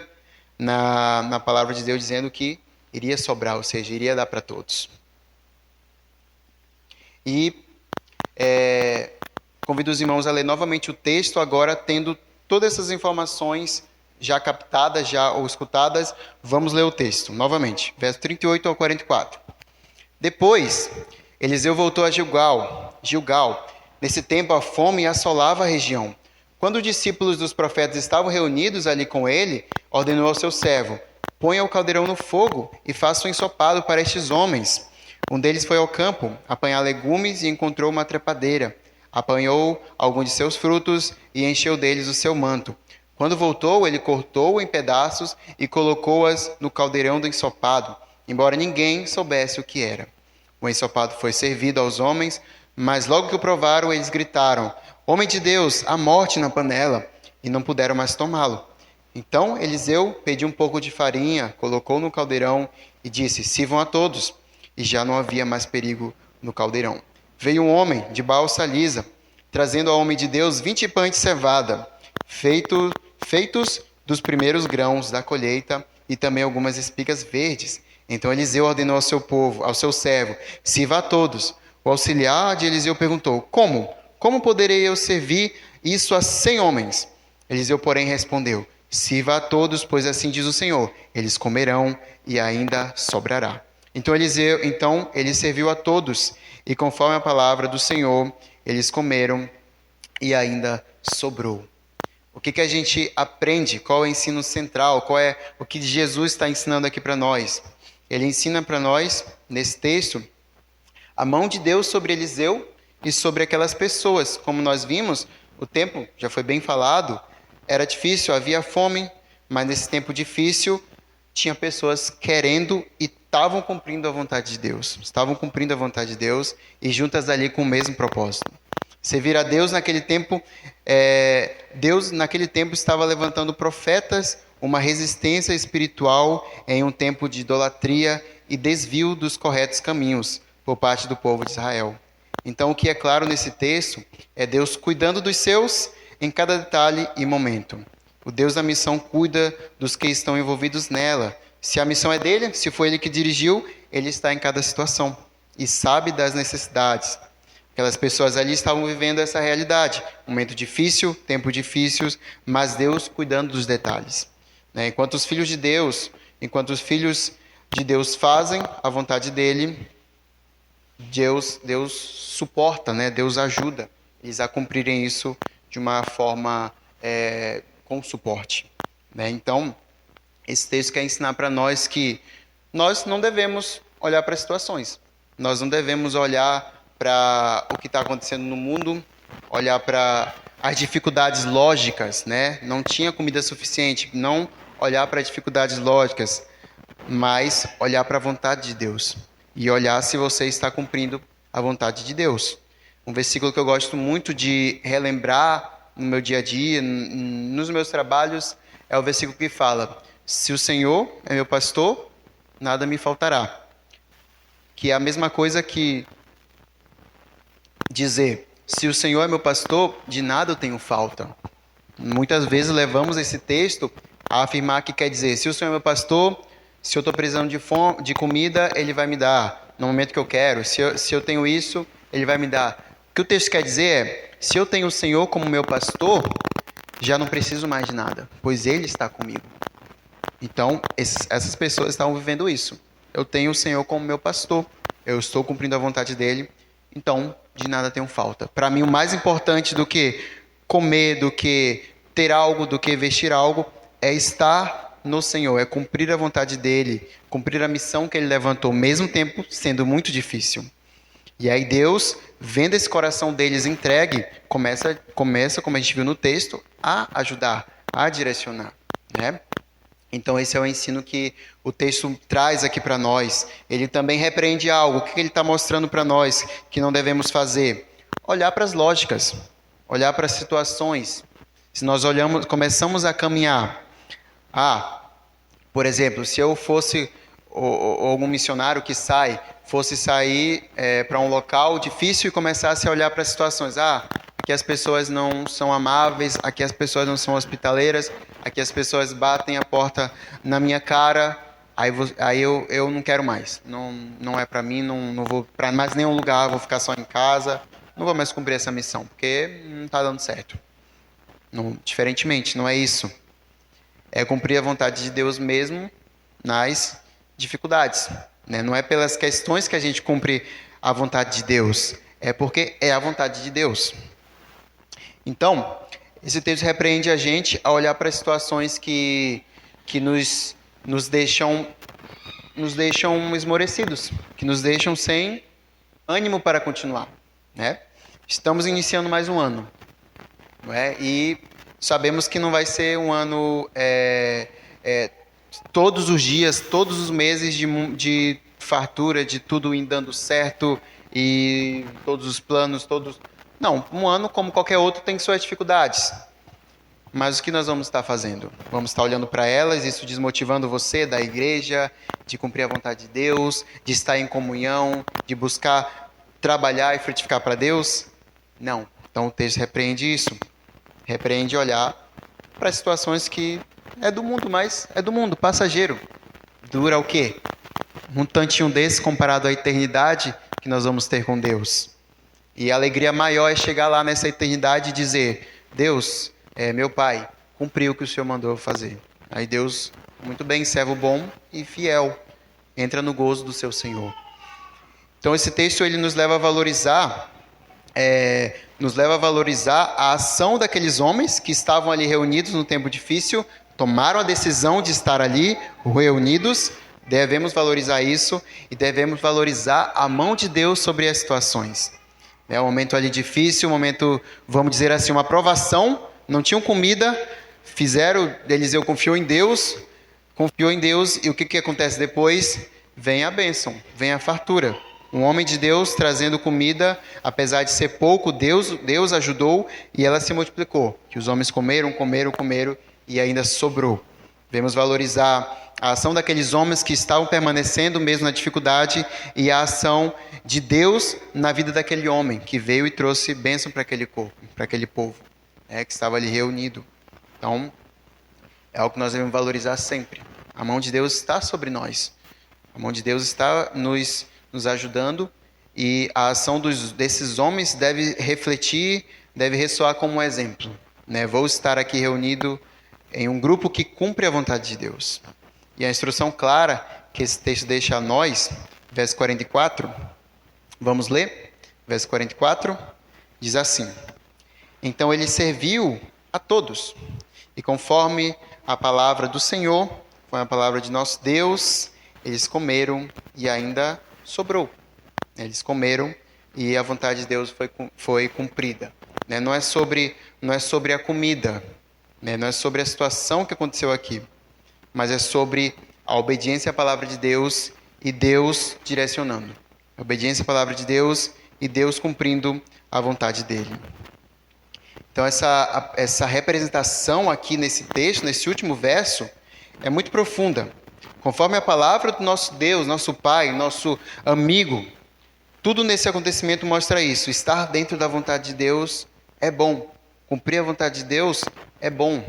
na palavra de Deus, dizendo que iria sobrar, ou seja, iria dar para todos. E convido os irmãos a ler novamente o texto, agora tendo todas essas informações já captadas, ou escutadas. Vamos ler o texto novamente, verso 38 ao 44. Depois, Eliseu voltou a Gilgal. Nesse tempo, a fome assolava a região. Quando os discípulos dos profetas estavam reunidos ali com ele, ordenou ao seu servo: ponha o caldeirão no fogo e faça um ensopado para estes homens. Um deles foi ao campo apanhar legumes e encontrou uma trepadeira. Apanhou algum de seus frutos e encheu deles o seu manto. Quando voltou, ele cortou-o em pedaços e colocou-as no caldeirão do ensopado, embora ninguém soubesse o que era. O ensopado foi servido aos homens, mas logo que o provaram, eles gritaram: homem de Deus, há morte na panela, e não puderam mais tomá-lo. Então Eliseu pediu um pouco de farinha, colocou no caldeirão e disse: sirvam a todos. E já não havia mais perigo no caldeirão. Veio um homem de Baal-salisa, trazendo ao homem de Deus 20 pães de cevada, feitos dos primeiros grãos da colheita, e também algumas espigas verdes. Então Eliseu ordenou ao seu povo, ao seu servo: sirva a todos. O auxiliar de Eliseu perguntou: como? Como poderei eu servir isso a 100 homens? Eliseu, porém, respondeu: sirva a todos, pois assim diz o Senhor: eles comerão e ainda sobrará. Então ele serviu a todos, e conforme a palavra do Senhor, eles comeram e ainda sobrou. O que a gente aprende? Qual é o ensino central? Qual é o que Jesus está ensinando aqui para nós? Ele ensina para nós, nesse texto, a mão de Deus sobre Eliseu e sobre aquelas pessoas. Como nós vimos, o tempo, já foi bem falado, era difícil, havia fome, mas nesse tempo difícil, tinha pessoas querendo e estavam cumprindo a vontade de Deus. Estavam cumprindo a vontade de Deus e juntas ali com o mesmo propósito. Servir a Deus naquele tempo, Deus naquele tempo estava levantando profetas, uma resistência espiritual em um tempo de idolatria e desvio dos corretos caminhos por parte do povo de Israel. Então, o que é claro nesse texto é Deus cuidando dos seus em cada detalhe e momento. O Deus da missão cuida dos que estão envolvidos nela. Se a missão é dele, se foi ele que dirigiu, ele está em cada situação e sabe das necessidades. Aquelas pessoas ali estavam vivendo essa realidade. Momento difícil, tempo difícil, mas Deus cuidando dos detalhes. Enquanto os filhos de Deus fazem a vontade dele, Deus suporta, Deus ajuda eles a cumprirem isso de uma forma com suporte. Então, esse texto quer ensinar para nós que nós não devemos olhar para as situações. Nós não devemos olhar para o que está acontecendo no mundo, olhar para as dificuldades lógicas, Não tinha comida suficiente, não olhar para as dificuldades lógicas, mas olhar para a vontade de Deus e olhar se você está cumprindo a vontade de Deus. Um versículo que eu gosto muito de relembrar no meu dia a dia, nos meus trabalhos, é o versículo que fala: se o Senhor é meu pastor, nada me faltará. Que é a mesma coisa que dizer: se o Senhor é meu pastor, de nada eu tenho falta. Muitas vezes levamos esse texto a afirmar que quer dizer: se o Senhor é meu pastor, se eu estou precisando de comida, Ele vai me dar no momento que eu quero. Se eu tenho isso, Ele vai me dar. O que o texto quer dizer é: se eu tenho o Senhor como meu pastor, já não preciso mais de nada, pois Ele está comigo. Então, essas pessoas estavam vivendo isso. Eu tenho o Senhor como meu pastor, eu estou cumprindo a vontade dEle, então de nada tenho falta. Para mim, o mais importante do que comer, do que ter algo, do que vestir algo, é estar no Senhor, é cumprir a vontade dEle, cumprir a missão que Ele levantou, mesmo tempo sendo muito difícil. E aí Deus, vendo esse coração deles entregue, começa, como a gente viu no texto, a ajudar, a direcionar, Então esse é o ensino que o texto traz aqui para nós. Ele também repreende algo. O que ele está mostrando para nós que não devemos fazer? Olhar para as lógicas, olhar para as situações. Se nós olhamos, começamos a caminhar. Por exemplo, se eu fosse algum missionário que fosse sair para um local difícil e começasse a olhar para as situações. Aqui as pessoas não são amáveis, aqui as pessoas não são hospitaleiras, aqui as pessoas batem a porta na minha cara, aí eu não quero mais. Não é para mim, não vou para mais nenhum lugar, vou ficar só em casa, não vou mais cumprir essa missão, porque não está dando certo. Diferentemente, não é isso. É cumprir a vontade de Deus mesmo nas dificuldades. Né? Não é pelas questões que a gente cumpre a vontade de Deus, é porque é a vontade de Deus. Então, esse texto repreende a gente a olhar para situações que nos deixam esmorecidos, que nos deixam sem ânimo para continuar. Né? Estamos iniciando mais um ano. Não é? E sabemos que não vai ser um ano todos os dias, todos os meses de fartura, de tudo indo dando certo e todos os planos, Não, um ano como qualquer outro tem suas dificuldades. Mas o que nós vamos estar fazendo? Vamos estar olhando para elas, isso desmotivando você da igreja, de cumprir a vontade de Deus, de estar em comunhão, de buscar trabalhar e frutificar para Deus? Não. Então o texto repreende isso. Repreende olhar para situações que é do mundo, mas é do mundo, passageiro. Dura o quê? Um tantinho desse comparado à eternidade que nós vamos ter com Deus. E a alegria maior é chegar lá nessa eternidade e dizer: Deus, meu Pai, cumpriu o que o Senhor mandou fazer. Aí Deus, muito bem, servo bom e fiel, entra no gozo do seu Senhor. Então esse texto ele nos leva a valorizar a ação daqueles homens que estavam ali reunidos no tempo difícil, tomaram a decisão de estar ali reunidos. Devemos valorizar isso e devemos valorizar a mão de Deus sobre as situações. É um momento ali difícil, um momento, vamos dizer assim, uma provação. Não tinham comida, Eliseu confiou em Deus, e o que acontece depois? Vem a bênção, vem a fartura. Um homem de Deus trazendo comida, apesar de ser pouco, Deus ajudou e ela se multiplicou. Que os homens comeram e ainda sobrou. Devemos valorizar a ação daqueles homens que estavam permanecendo mesmo na dificuldade e a ação de Deus na vida daquele homem que veio e trouxe bênção para aquele corpo, para aquele povo, que estava ali reunido. Então, é algo que nós devemos valorizar sempre. A mão de Deus está sobre nós. A mão de Deus está nos ajudando e a ação desses homens deve refletir, deve ressoar como um exemplo. Vou estar aqui reunido em um grupo que cumpre a vontade de Deus. E a instrução clara que esse texto deixa a nós, verso 44, vamos ler? Verso 44, diz assim: Então ele serviu a todos, e conforme a palavra do Senhor, foi a palavra de nosso Deus, eles comeram e ainda sobrou. Eles comeram e a vontade de Deus foi cumprida. Não é sobre a comida, não é sobre a situação que aconteceu aqui, mas é sobre a obediência à palavra de Deus e Deus direcionando. A obediência à palavra de Deus e Deus cumprindo a vontade dele. Então essa representação aqui nesse texto, nesse último verso, é muito profunda. Conforme a palavra do nosso Deus, nosso Pai, nosso amigo, tudo nesse acontecimento mostra isso. Estar dentro da vontade de Deus é bom. Cumprir a vontade de Deus é bom.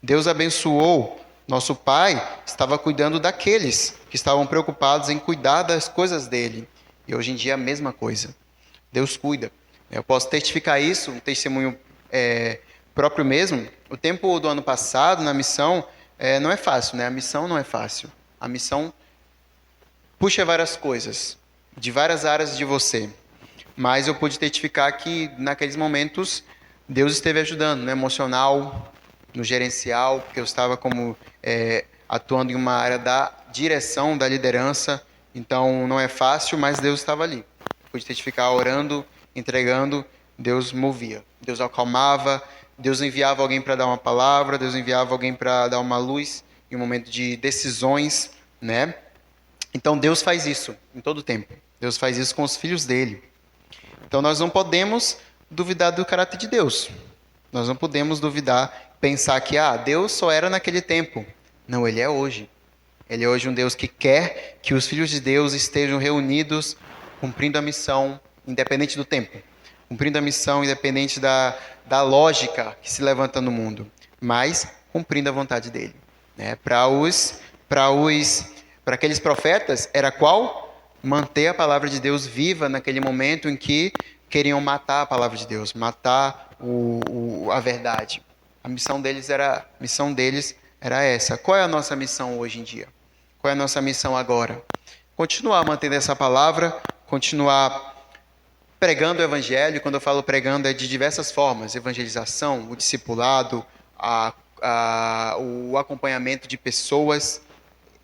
Deus abençoou. Nosso Pai estava cuidando daqueles que estavam preocupados em cuidar das coisas dele. E hoje em dia é a mesma coisa. Deus cuida. Eu posso testificar isso, um testemunho próprio mesmo. O tempo do ano passado, na missão, não é fácil, A missão não é fácil. A missão puxa várias coisas, de várias áreas de você. Mas eu pude testificar que, naqueles momentos, Deus esteve ajudando, no emocional, no gerencial, porque eu estava atuando em uma área da direção, da liderança. Então, não é fácil, mas Deus estava ali. Pude testificar orando, entregando, Deus movia. Deus acalmava, Deus enviava alguém para dar uma palavra, Deus enviava alguém para dar uma luz em um momento de decisões, né? Então Deus faz isso em todo o tempo. Deus faz isso com os filhos dele. Então nós não podemos duvidar do caráter de Deus. Nós não podemos duvidar, pensar que Deus só era naquele tempo. Não, ele é hoje. Ele é hoje um Deus que quer que os filhos de Deus estejam reunidos, cumprindo a missão, independente do tempo. Cumprindo a missão, independente da lógica que se levanta no mundo. Mas cumprindo a vontade dele. Né? Para aqueles profetas, era qual? Manter a palavra de Deus viva naquele momento em que queriam matar a palavra de Deus, matar a verdade. A missão deles era essa. Qual é a nossa missão hoje em dia? Qual é a nossa missão agora? Continuar mantendo essa palavra, continuar pregando o evangelho. Quando eu falo pregando, é de diversas formas: evangelização, o discipulado, o acompanhamento de pessoas.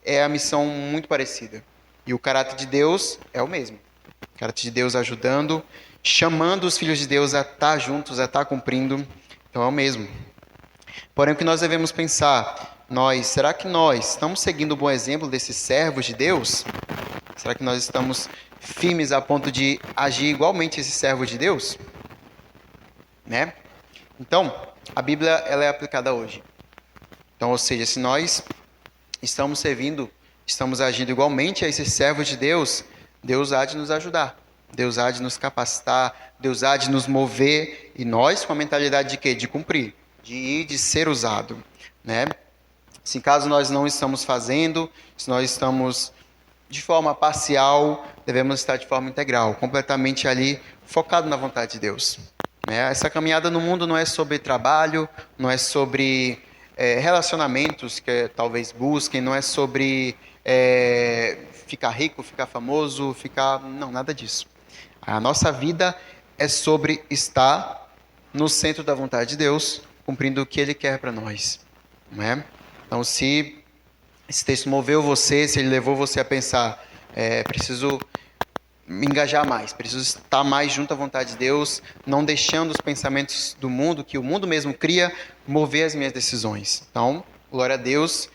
É a missão muito parecida. E o caráter de Deus é o mesmo. O caráter de Deus ajudando, chamando os filhos de Deus a estar juntos, a estar cumprindo. Então é o mesmo. Porém, o que nós devemos pensar? Será que nós estamos seguindo o bom exemplo desses servos de Deus? Será que nós estamos firmes a ponto de agir igualmente esses servos de Deus? Né? Então, a Bíblia ela é aplicada hoje. Então, ou seja, se nós estamos servindo, estamos agindo igualmente a esses servos de Deus, Deus há de nos ajudar. Deus há de nos capacitar, Deus há de nos mover, e nós com a mentalidade de quê? De cumprir, de ir, de ser usado, né? Se caso nós não estamos fazendo, se nós estamos de forma parcial, devemos estar de forma integral, completamente ali, focado na vontade de Deus. Né? Essa caminhada no mundo não é sobre trabalho, não é sobre relacionamentos que talvez busquem, não é sobre ficar rico, ficar famoso, não, nada disso. A nossa vida é sobre estar no centro da vontade de Deus, cumprindo o que Ele quer para nós. Não é? Então, se esse texto moveu você, se ele levou você a pensar, preciso me engajar mais, preciso estar mais junto à vontade de Deus, não deixando os pensamentos do mundo, que o mundo mesmo cria, mover as minhas decisões. Então, glória a Deus,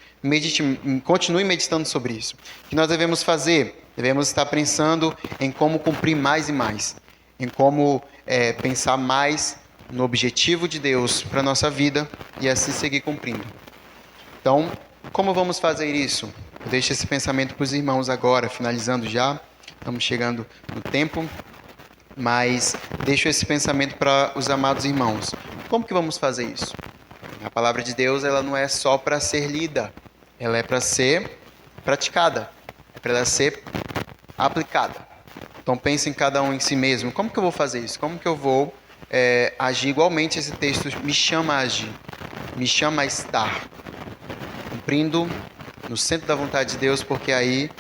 continue meditando sobre isso. O que nós devemos fazer? Devemos estar pensando em como cumprir mais e mais, em como pensar mais no objetivo de Deus para a nossa vida e assim seguir cumprindo. Então, como vamos fazer isso? Eu deixo esse pensamento para os irmãos agora, finalizando já. Estamos chegando no tempo, mas deixo esse pensamento para os amados irmãos. Como que vamos fazer isso? A palavra de Deus ela não é só para ser lida, ela é para ser praticada, é para ela ser aplicada. Então pense em cada um em si mesmo. Como que eu vou fazer isso? Como que eu vou agir igualmente? Esse texto me chama a agir, me chama a estar cumprindo no centro da vontade de Deus, porque aí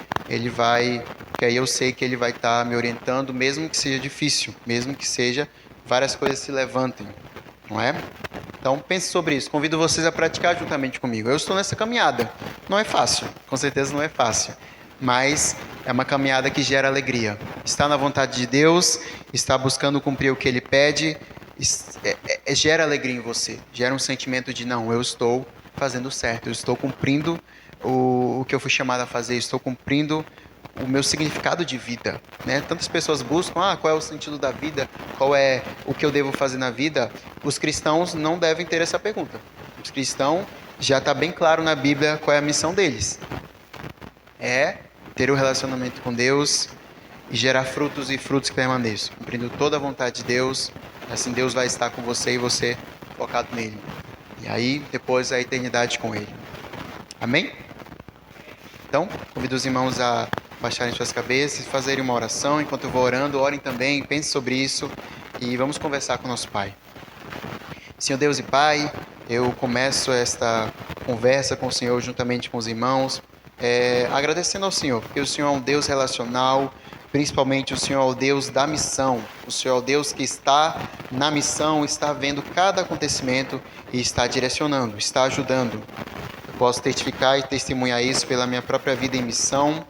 eu sei que Ele vai estar me orientando, mesmo que seja difícil, mesmo que seja várias coisas se levantem, não é? Então pense sobre isso, convido vocês a praticar juntamente comigo. Eu estou nessa caminhada, não é fácil, com certeza não é fácil, mas é uma caminhada que gera alegria. Está na vontade de Deus, está buscando cumprir o que Ele pede, gera alegria em você, gera um sentimento de não, eu estou fazendo certo, eu estou cumprindo o que eu fui chamado a fazer, estou cumprindo o meu significado de vida, né? Tantas pessoas buscam, qual é o sentido da vida, qual é o que eu devo fazer na vida. Os cristãos não devem ter essa pergunta. Os cristãos já está bem claro na Bíblia qual é a missão deles. É ter um relacionamento com Deus e gerar frutos e frutos que permaneçam, cumprindo toda a vontade de Deus. Assim Deus vai estar com você e você focado nele. E aí depois a eternidade com Ele. Amém? Então, convido os irmãos a baixarem suas cabeças e fazerem uma oração. Enquanto eu vou orando, orem também, pensem sobre isso e vamos conversar com o nosso Pai. Senhor Deus e Pai, eu começo esta conversa com o Senhor juntamente com os irmãos, agradecendo ao Senhor, porque o Senhor é um Deus relacional, principalmente o Senhor é o Deus da missão, o Senhor é o Deus que está na missão, está vendo cada acontecimento e está direcionando, está ajudando. Eu posso testificar e testemunhar isso pela minha própria vida em missão.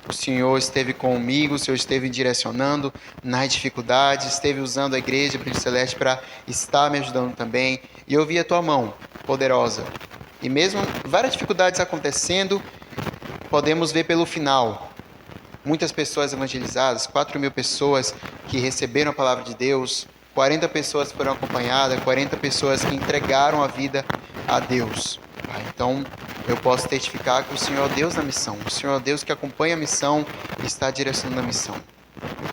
O Senhor esteve comigo, o Senhor esteve direcionando nas dificuldades, esteve usando a igreja Brilho Celeste para estar me ajudando também. E eu vi a tua mão poderosa E mesmo várias dificuldades acontecendo, podemos ver pelo final. Muitas pessoas evangelizadas, 4.000 pessoas que receberam a palavra de Deus, 40 pessoas foram acompanhadas, 40 pessoas que entregaram a vida a Deus. Então, eu posso testificar que o Senhor é Deus na missão. O Senhor é Deus que acompanha a missão e está direcionando a missão.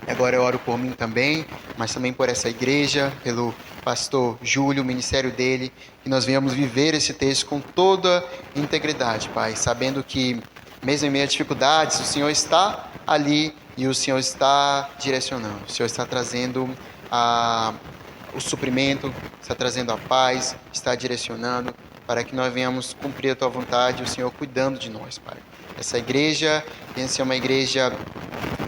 Agora eu oro por mim também, mas também por essa igreja, pelo pastor Júlio, o ministério dele, que nós venhamos viver esse texto com toda integridade, Pai, sabendo que, mesmo em meio a dificuldades, o Senhor está ali e o Senhor está direcionando. O Senhor está trazendo o suprimento, está trazendo a paz, está direcionando para que nós venhamos cumprir a Tua vontade, o Senhor cuidando de nós, Pai. Essa igreja venha ser uma igreja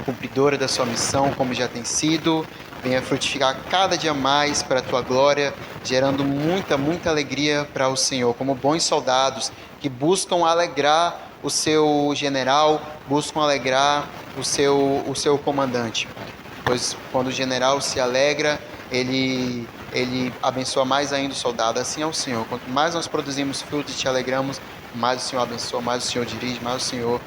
cumpridora da Sua missão, como já tem sido, venha frutificar cada dia mais para a Tua glória, gerando muita, muita alegria para o Senhor, como bons soldados que buscam alegrar o seu general, buscam alegrar o seu comandante, Pai. Pois quando o general se alegra, ele abençoa mais ainda o soldado. Assim é o Senhor. Quanto mais nós produzimos frutos e te alegramos, mais o Senhor abençoa, mais o Senhor dirige, mais o Senhor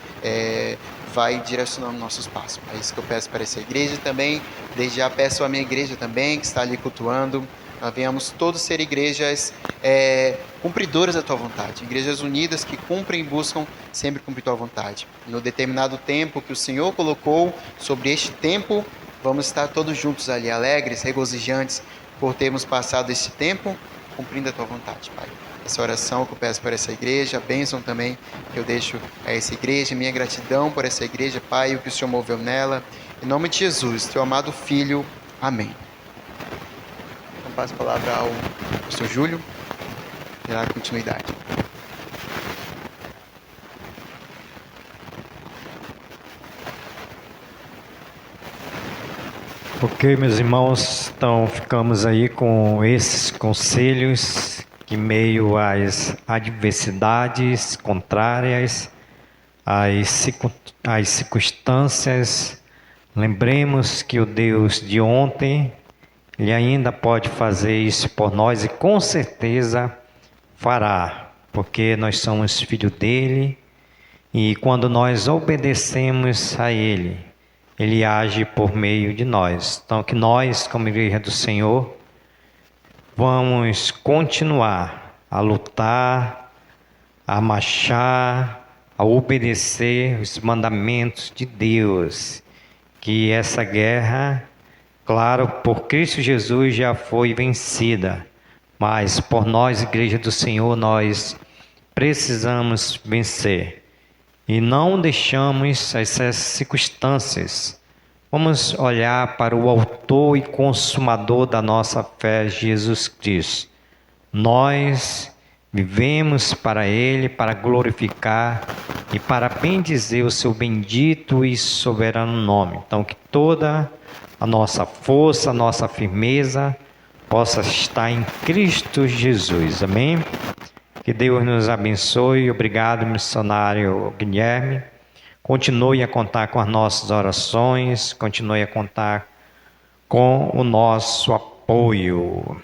vai direcionando nossos passos. É isso que eu peço para essa igreja também. Desde já peço à minha igreja também, que está ali cultuando. Nós venhamos todos ser igrejas cumpridoras da Tua vontade. Igrejas unidas que cumprem e buscam sempre cumprir Tua vontade. No determinado tempo que o Senhor colocou sobre este tempo, vamos estar todos juntos ali, alegres, regozijantes, por termos passado esse tempo cumprindo a Tua vontade, Pai. Essa oração que eu peço para essa igreja, a bênção também que eu deixo a essa igreja, minha gratidão por essa igreja, Pai, o que o Senhor moveu nela. Em nome de Jesus, Teu amado Filho. Amém. Então passo a palavra ao pastor Júlio, e dar continuidade. Ok, meus irmãos, então ficamos aí com esses conselhos que, meio às adversidades contrárias, às circunstâncias, lembremos que o Deus de ontem, Ele ainda pode fazer isso por nós e com certeza fará, porque nós somos filhos dEle e quando nós obedecemos a Ele, Ele age por meio de nós. Então, que nós, como Igreja do Senhor, vamos continuar a lutar, a marchar, a obedecer os mandamentos de Deus. Que essa guerra, claro, por Cristo Jesus já foi vencida, mas por nós, Igreja do Senhor, nós precisamos vencer. E não deixamos essas circunstâncias. Vamos olhar para o autor e consumador da nossa fé, Jesus Cristo. Nós vivemos para Ele, para glorificar e para bendizer o Seu bendito e soberano nome. Então, que toda a nossa força, a nossa firmeza possa estar em Cristo Jesus. Amém? Que Deus nos abençoe. Obrigado, missionário Guilherme. Continue a contar com as nossas orações, continue a contar com o nosso apoio.